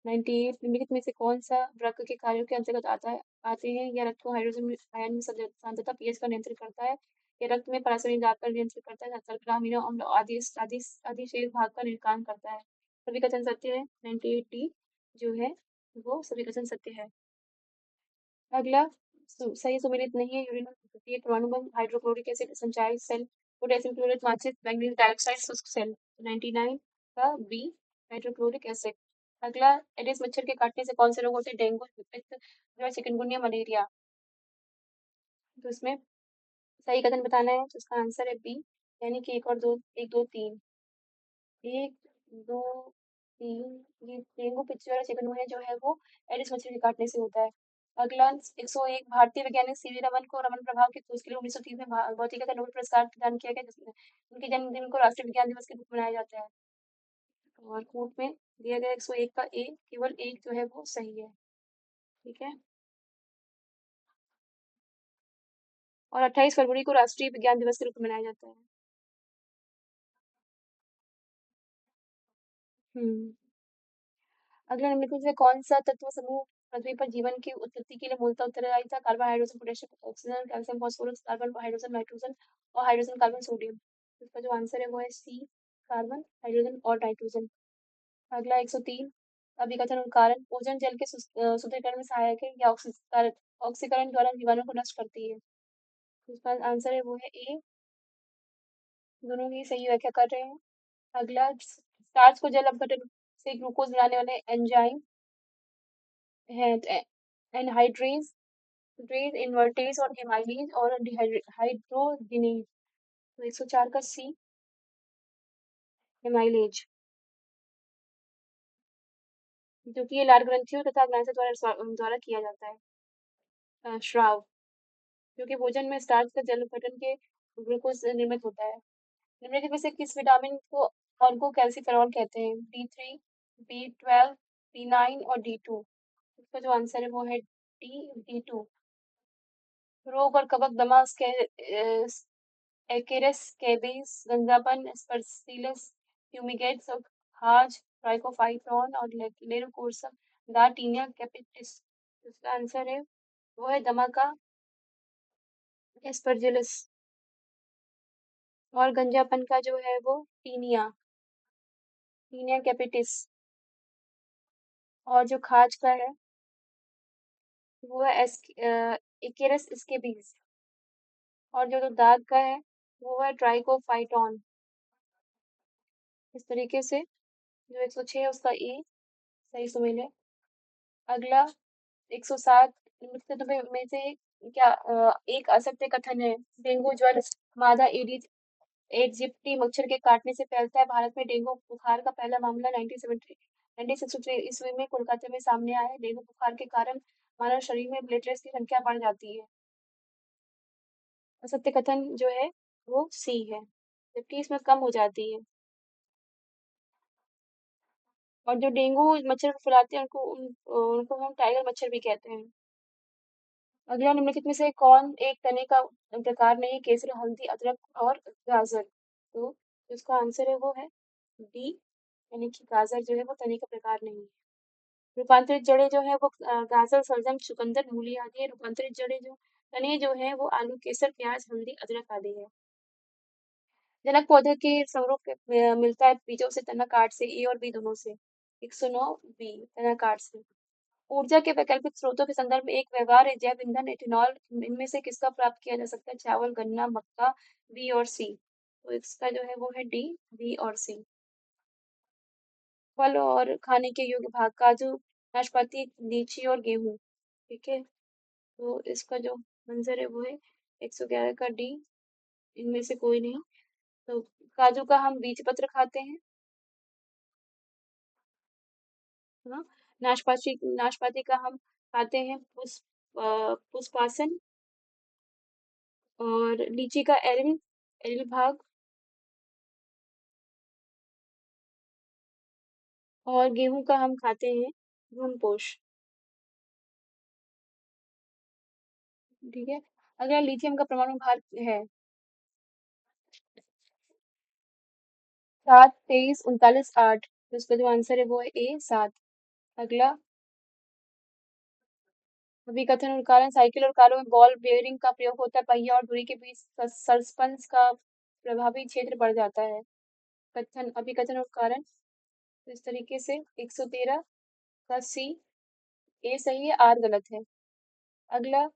98, निम्नलिखित में से कौन सा वृक्क के कार्यों के अंतर्गत आते हैं। या रक्त को हाइड्रोजन आयन में सांद्रता पीएच का नियंत्रण करता है। या रक्त में पारासरिक दाब का नियंत्रण करता है। शर्करा, अमीनो अम्ल आदि आदि आदि शेष भाग का निर्माण करता है। सभी कथन सत्य है। 98D जो है वो सभी कथन सत्य है। अगला, सही सुमेलित नहीं है। यूरेनियम तृतीय परमाणु बम, हाइड्रोक्लोरिक एसिड संचायक सेल, पोटेशियम क्लोराइड माचिस, मैग्नीशियम डाइऑक्साइड शुष्क सेल। 99 का बी, हाइड्रोक्लोरिक एसिड। अगला, एडिस मच्छर के काटने से कौन से रोग होते हैं। डेंगू, पित्त ज्वर, चिकनगुनिया, मलेरिया। तो इसमें सही कथन बताना है। तो इसका आंसर है बी, यानी कि एक और दो, एक, दो, तीन, एक, दो, तीन। ये डेंगू, पित्त ज्वर और चिकनगुनिया जो है वो एडिस मच्छर के काटने से होता है। अगला 101, भारतीय वैज्ञानिक सीवी रमन को रमन प्रभाव की खोज के लिए 1930 में भौतिकी का नोबेल पुरस्कार प्रदान किया गया, जिसमें उनके जन्मदिन को राष्ट्रीय विज्ञान दिवस के रूप में मनाया जाता है। और कोर्ट में दिया गया 101 का ए, केवल एक जो है वो सही है। ठीक है। और 28 फरवरी को राष्ट्रीय विज्ञान दिवस के रूप में मनाया जाता है। हम्म। अगला, निम्नलिखित में से कौन सा तत्व समूह पृथ्वी पर जीवन की उत्पत्ति के लिए मूलतः उत्तरदायी था। Carbon, hydrogen, potassium, oxygen, calcium, phosphorus, carbon, hydrogen, nitrogen और हाइड्रोजन, कार्बन, सोडियम। इसका जो आंसर है वो है सी, कार्बन, हाइड्रोजन और नाइट्रोजन। अगला 103, अभिकथन और कारण, ओजोन जल के शुद्धिकरण में सहायक है या ऑक्सीकरण द्वारा जीवाणु को नष्ट करती है। तो इसका आंसर है वो है ए, दोनों ही सही व्याख्या कर रहे हैं। अगला, स्टार्च को जल अपघटन से ग्लूकोज बनाने वाले एंजाइम है एनहाइड्रेज, ड्रेज, इन्वर्टेज और एमाइलेज और हाइड्रोजिनेज। तो 104 का सी, एमाइलेज, जो कि ये लाल ग्रंथियों तथा ग्रंथि द्वारा किया जाता है। श्राव, जो कि भोजन में स्टार्च का जल अपघटन के ग्लूकोज से निर्मित होता है। निम्नलिखित में से किस विटामिन को ऑर्गो कैल्सिफेरॉल कहते हैं। D3, B12, B9 और D2। इसका जो आंसर है वो है डी, D2। रोग और कवक, दमा, एक्रेस, स्कैबीज, गंजापन, स्पर्सिलस फ्यूमिगेट्स और खाज, ट्राइकोफाइटॉन और लेरोकोर्सम, डार्टीनिया कैपिटिस। इसका आंसर है वो है दमा का एस्परजिलस। और गंजापन का जो है वो टीनिया, टीनिया कैपिटिस। और जो खाज का है वो है इकेरस स्केबीज। और जो दाग का है वो है ट्राइकोफाइटॉन। इस तरीके से जो 106 है उसका ए सही सुमेल है। अगला 107 निम्नलिखित में से क्या एक असत्य कथन है। डेंगू ज्वर मादा एडिस एजिप्टी मच्छर के काटने से फैलता है। भारत में डेंगू बुखार का पहला मामला 1963 ईस्वी में कोलकाता में सामने आया है। डेंगू बुखार के कारण मानव शरीर में प्लेटलेट्स की संख्या बढ़ जाती है। असत्य कथन जो है वो सी है, जबकि इसमें कम हो जाती है। और जो डेंगू मच्छर को फैलाते हैं उनको हम टाइगर मच्छर भी कहते हैं। अगला निम्नलिखित में से कौन एक तने का प्रकार नहीं? केसर, हल्दी, अदरक और गाजर। तो इसका आंसर है वो है डी, यानी कि गाजर जो है वो तने का प्रकार नहीं है। रूपांतरित जड़ें जो है वो गाजर, शलजम, चुकंदर, मूली आदि है। रूपांतरित जड़ें जो तने जो है वो आलू, केसर, प्याज, हल्दी, अदरक आदि है। जनक पौधे के स्वरूप मिलता है बीजों से, तना काट से। ए और बी दोनों से। 109 बी तना काट से। ऊर्जा के वैकल्पिक स्रोतों के संदर्भ में एक व्यवहार्य जैव ईंधन एथेनॉल इनमें से किसका प्राप्त किया जा सकता है? चावल, गन्ना, मक्का, बी और सी। तो इसका जो है वो है डी, बी और सी। फल और खाने के योग्य भाग काजू, नाशपाती, लीची और गेहूं। ठीक है, तो इसका जो मंजर है वो है 111 का डी, इनमें से कोई नहीं। तो काजू का हम बीज पत्र खाते हैं, है ना। नाशपाती नाशपाती का हम खाते हैं पुष्पासन। और लीची का एरिल एरिल भाग। और गेहूं का हम खाते हैं भ्रूणपोष। ठीक है। अगला लिथियम का परमाणु भार है 7, 23, 39, 8। तो इसका जो आंसर है वो है ए 7। अगला विकथन और कारण साइकिल और कारों में बॉल बेयरिंग का प्रयोग होता है। पहिया और धुरी के बीच सस्पेंस का प्रभावी क्षेत्र बढ़ जाता है। कथन अभिकथन और कारण। तो इस तरीके से 113 का सी ए सही है, आर गलत है। अगला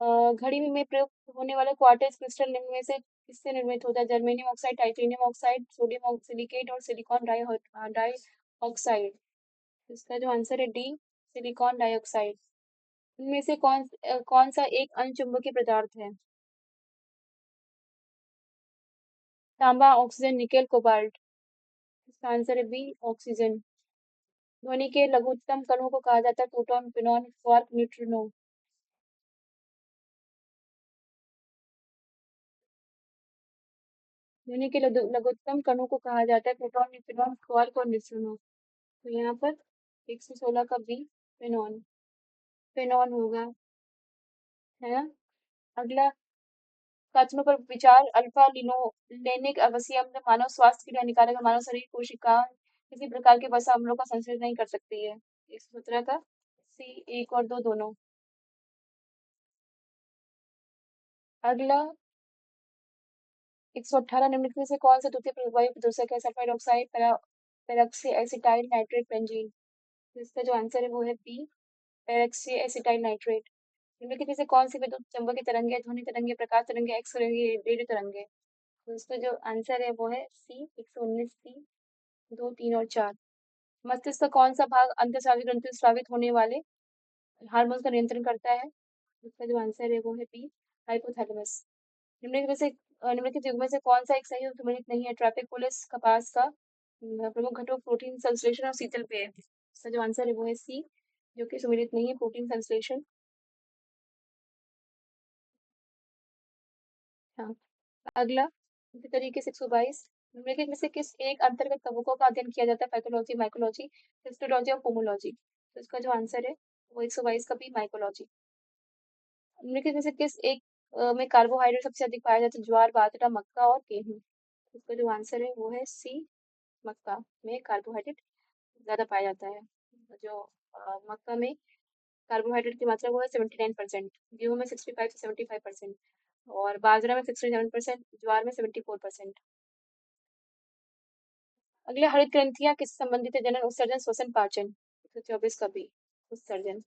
घड़ी में प्रयुक्त होने वाला क्वार्ट्ज क्रिस्टल निम्न में से किससे निर्मित होता है? Germanium oxide, titanium oxide, sodium silicate और सिलिकॉन डाई ऑक्साइड। इसका जो आंसर है डी, सिलिकॉन डाइऑक्साइड। इनमें से कौन सा एक अनचुंबकीय पदार्थ है? तांबा, ऑक्सीजन, निकेल, कोबाल्ट। इसका आंसर है बी, ऑक्सीजन। ध्वनि के लघुत्तम कणों को कहा जाता है प्रोटॉन, पिनॉन, क्वार्क, न्यूट्रिनो। ध्वनि के लघुत्तम कणों को कहा जाता है प्रोटॉन, न्यूट्रॉन, क्वार्क और न्यूट्रिनो। तो यहाँ पर 116 का बी, फिनॉन। फिनॉन होगा, है ना। अगला कथनों पर विचार। अल्फा लिनोलेनिक अवश्य अम्ल मानव स्वास्थ्य के लिए हानिकारक है। मानव शरीर कोशिका किसी प्रकार के वसा अम्लों का संश्लेषण नहीं कर सकती है। 117 का सी, एक और दो दोनों। अगला 118 निम्नलिखित में से कौन सा द्वितीय वायु प्रदूषक है? Sulphide oxide, peroxy acetyl nitrate, benzene. तो इसका जो आंसर है वो है बी, पेरोक्सी एसिटाइल नाइट्रेट। निम्नलिखित में से कौन सी विद्युत चुम्बकीय तरंग है? ध्वनि तरंग, प्रकाश तरंग, एक्स रे, रेडियो तरंग। तो इसका जो आंसर है वो है सी, 119 सी, 2, 3 और 4। मस्तिष्क का कौन सा भाग अंतःस्रावी ग्रंथि से स्रावित होने वाले हार्मोन का नियंत्रण करता है? इसका जो आंसर है वो है बी, हाइपोथैलेमस। निम्नलिखित में से निम्नलिखित युग्म में से कौन सा एक सही और सम्मिलित नहीं है? ट्रैफिक पुलिस कपास का प्रमुख घटक प्रोटीन संश्लेषण और शीतल पेय। इसका जो आंसर है वो है सी, जो कि सम्मिलित नहीं है, प्रोटीन संश्लेषण। हाँ। अगला इसी तरीके से 122 निम्नलिखित में से किस एक अंतर्गत कवकों का अध्ययन किया जाता है? पैथोलॉजी, माइकोलॉजी, हिस्टोलॉजी और पोमोलॉजी। तो इसका जो आंसर है वो 122 का भी, माइकोलॉजी। निम्नलिखित में से किस एक में कार्बोहाइड्रेट सबसे अधिक पाया जाता है? ज्वार, बाजरा, मक्का और गेहूं। इसका जो आंसर है वो है सी, मक्का में कार्बोहाइड्रेट ज्यादा पाया जाता है। जो मक्का में कार्बोहाइड्रेट की मात्रा वो है 79%, गेहूं में 65 से 75%, और बाजरा में 67%, ज्वार में 74%। अगले हरित ग्रंथियां किससे संबंधित है? जनन, उत्सर्जन, श्वसन, पाचन। 124 का बी, उत्सर्जन।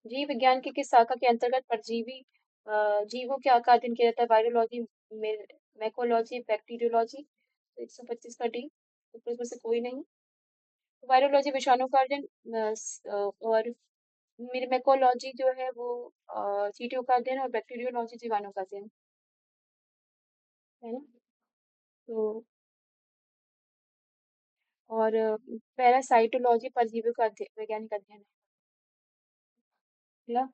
जीव विज्ञान की किस शाखा के अंतर्गत परजीवी जीवों के का अध्ययन किया जाता है? Virology, mycology, bacteriology. तो 125 का डी, तो इसमें से कोई नहीं। वायरोलॉजी विषाणु का अध्ययन, और मिरमेकोलॉजी जो है वो चींटियों का अध्ययन, और बैक्टीरियोलॉजी जीवाणु का अध्ययन, है ना। तो और पैरासाइटोलॉजी परजीवियों का वैज्ञानिक अध्ययन है। अगला,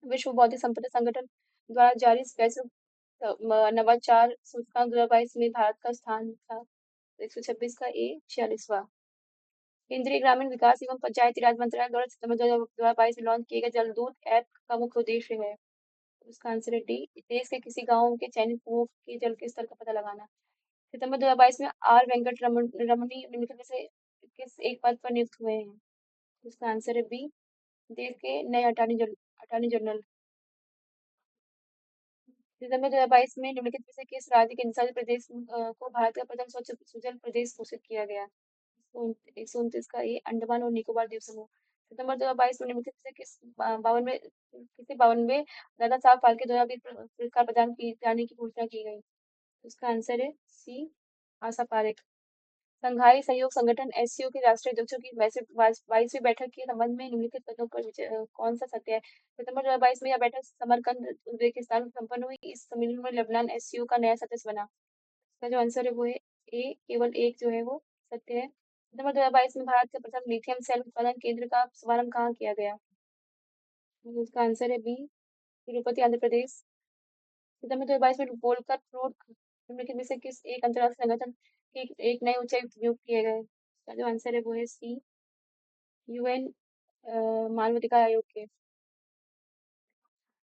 विश्व बौद्धिक संपदा संगठन द्वारा जारी वैश्विक नवाचार सूचकांक 2022 में भारत का स्थान था 126 का ए 46वां। केंद्रीय ग्रामीण विकास एवं पंचायती राज मंत्रालय द्वारा सितंबर 2022 में लॉन्च किए गए जलदूत ऐप का मुख्य उद्देश्य है। उसका आंसर है डी, देश के किसी गांव के चयनित कुओं के जल के स्तर का पता लगाना। सितंबर 2022 में आर वेंकट रमणी निम्नलिखित में से किस एक पद पर नियुक्त हुए हैं। उसका आंसर है बी, देश के नए अटॉर्नी जनरल। दिसंबर 2022 में निम्नलिखित में से किस राज्य के हिमाचल प्रदेश को भारत का प्रथम स्वच्छ सुजल प्रदेश घोषित किया गया। 129 का ये अंडमान और निकोबार द्वीप समूह। सितंबर 2022 में निम्नलिखित में से किसी 52 दादा साहब फाल्के द्वारा भी पुरस्कार प्रदान किए जाने की घोषणा की गई। उसका आंसर है सी, आशा पारेख। संघाई सहयोग संगठन एससीओ के राष्ट्रीय अध्यक्षों की 22वीं बैठक के संबंध में निम्नलिखित पदों पर कौन सा सत्य है। सितंबर 2022 में यह बैठक समरकंद उज्बेकिस्तान में संपन्न हुई। इस सम्मेलन में लेबनान एससीओ का नया सदस्य बना। इसका जो आंसर है वो है ए, केवल एक जो है वो सत्य है। सितंबर 2022 में भारत का प्रथम लिथियम सेल उत्पादन केंद्र का शुभारंभ कहाँ किया गया। इसका आंसर है बी, तिरुपति आंध्र प्रदेश। सितंबर 2022 में बोलकर फ्रूट निम्नलिखित में से किस एक अंतर्राष्ट्रीय संगठन के एक नए उच्चायुक्त नियुक्त किए गए। इसका जो आंसर है वो है सी, यूएन मानवाधिकार आयोग के।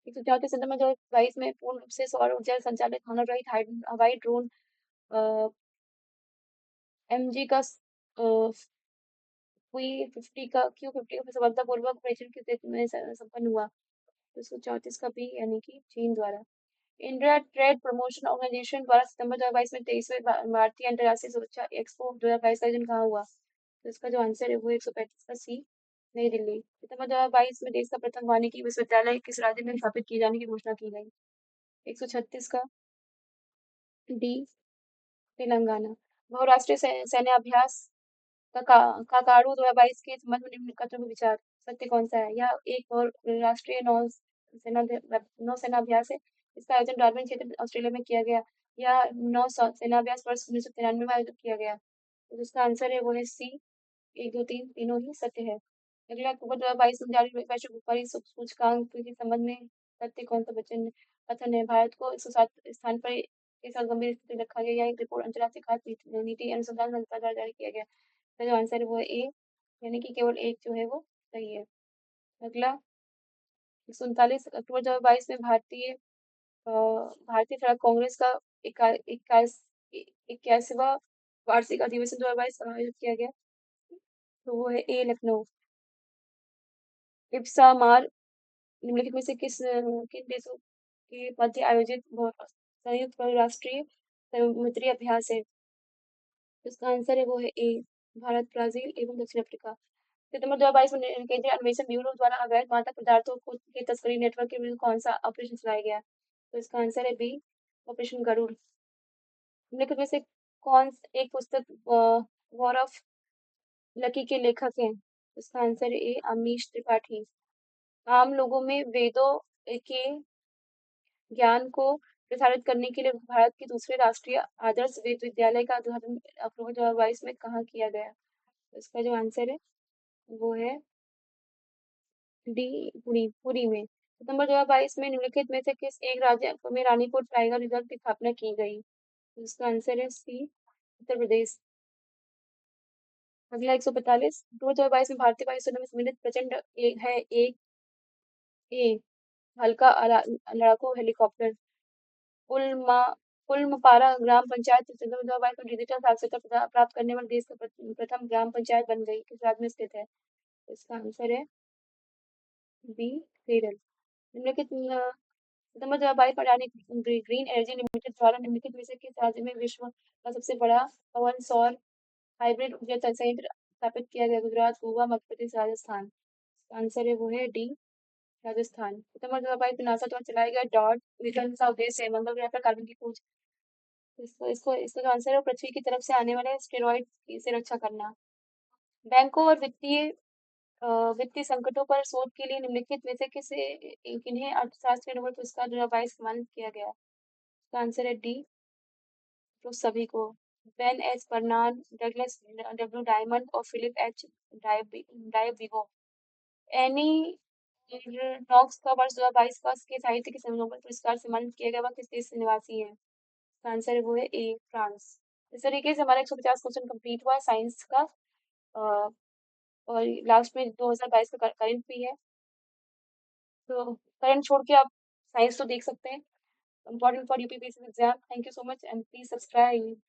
134 सितंबर 2022 में पूर्ण रूप से सौर ऊर्जा संचालित मानव रहित हवाई ड्रोन एमजी का क्यू 50 का सफलतापूर्वक परीक्षण किस देश में संपन्न हुआ। 234 का भी, यानी कि चीन द्वारा। इंडिया ट्रेड प्रमोशन ऑर्गेनाइजेशन द्वारा सितंबर 2022 में 23वें भारतीय अंतर्राष्ट्रीय सुरक्षा एक्सपो 2022 का आयोजन कहाँ हुआ। तो इसका जो आंसर है वो 135 का सी, नई दिल्ली। सितंबर 2022 में देश का प्रथम वानिकी विश्वविद्यालय किस राज्य में स्थापित किए जाने की घोषणा की गई। 136 का डी, तेलंगाना। बहुराष्ट्रीय सैन्य अभ्यास काकाडू 2022 के संबंध में निम्न कथनों में विचार, सत्य कौन सा है। यह एक और राष्ट्रीय नौसेना अभ्यास है। इसका आयोजन डार्विन क्षेत्र ऑस्ट्रेलिया में किया गया। यह सेना अभ्यास वर्ष 1993 में आयोजित किया गया। तो जिसका आंसर है वो है सी, 1, 2, 3 तीनों ही सत्य है। अगला, अक्टूबर 2022 में जारी वैश्विक व्यापारी सूचकांक के संबंध में सत्य कौन सा वचन कथन है। भारत को 107 स्थान पर के साथ गंभीर स्थिति में रखा गया। यह एक रिपोर्ट अंतर्राष्ट्रीय खाद्य नीति अनुसंधान संस्था द्वारा जारी किया गया। इसका जो आंसर है वो है ए, यानी कि केवल एक जो है वो सही है। अगला, 39 अक्टूबर 2022 में भारतीय सड़क कांग्रेस का 81वां वार्षिक अधिवेशन 2022 आयोजित किया गया। तो वो है ए, लखनऊ। इप्सा मार निम्नलिखित में से किन देशों के मध्य आयोजित संयुक्त बहुराष्ट्रीय समुद्री अभ्यास है। इसका आंसर है वो है ए, भारत, ब्राजील एवं दक्षिण अफ्रीका। सितंबर 2022 में केंद्रीय अन्वेषण ब्यूरो द्वारा अवैध मादक पदार्थों को के तस्करी नेटवर्क के विरुद्ध कौन सा ऑपरेशन चलाया गया। तो इसका आंसर है बी, ऑपरेशन गरुड़। निम्नलिखित में से कौन एक पुस्तक वॉर ऑफ लकी के लेखक हैं। इसका आंसर है ए, अमीश त्रिपाठी। आम लोगों में वेदों के ज्ञान को प्रसारित करने के लिए भारत के दूसरे राष्ट्रीय आदर्श विद्यालय का उद्घाटन अक्टूबर 2022 में कहाँ किया गया। इसका जो आंसर है वो है डी, पुरी में। सितंबर 2022 में निम्नलिखित में से किस एक राज्य में रानीपुर टाइगर रिजर्व की स्थापना की गई। इसका आंसर है सी, उत्तर प्रदेश। अगला, 145 2022 में भारतीय वायुसेना में सम्मिलित प्रचंड एक ए, हल्का लड़ाकू हेलीकॉप्टर। पुलमा पुलमपारा ग्राम पंचायत सितंबर 2022 में डिजिटल साक्षरता प्राप्त करने वाले देश का प्रथम ग्राम पंचायत बन गई। किस राज्य में स्थित है। इसका आंसर है बी, केरल। निम्नलिखित सितंबर 2022 में अडानी ग्रीन एनर्जी लिमिटेड द्वारा निम्नलिखित में से किस राज्य में विश्व का सबसे बड़ा पवन सौर हाइब्रिड ऊर्जा संयंत्र स्थापित किया गया। गुजरात, गोवा, मध्य प्रदेश, राजस्थान। आंसर है वो है डी, राजस्थान। सितंबर 2022 में नासा द्वारा चलाए गए डॉट मिशन का उद्देश्य है मंगल ग्रह पर कार्बन की खोज इसका जो आंसर है वो पृथ्वी की तरफ से आने वाले एस्टेरॉइड से रक्षा करना। बैंकों और वित्तीय संकटों पर शोध के लिए निम्नलिखित में से किन्हें अर्थशास्त्र के नोबेल पुरस्कार 2022 सम्मानित किया गया? इसका आंसर है डी, तो सभी को। Ben H Bernard, Douglas W Diamond और Philip H Dybvig. Annie Ernaux का वर्ष 2022 का के साहित्य के नोबेल पुरस्कार से सम्मानित किया गया, वह किस देश से निवासी है? इसका आंसर है वो है ए, फ्रांस। इस तरीके से हमारा 150 क्वेश्चन कंप्लीट हुआ साइंस का। अ, और लास्ट में 2022 का करंट भी है, तो करंट छोड़ के आप साइंस तो देख सकते हैं। Important for UPPSC exam. Thank you so much and please subscribe.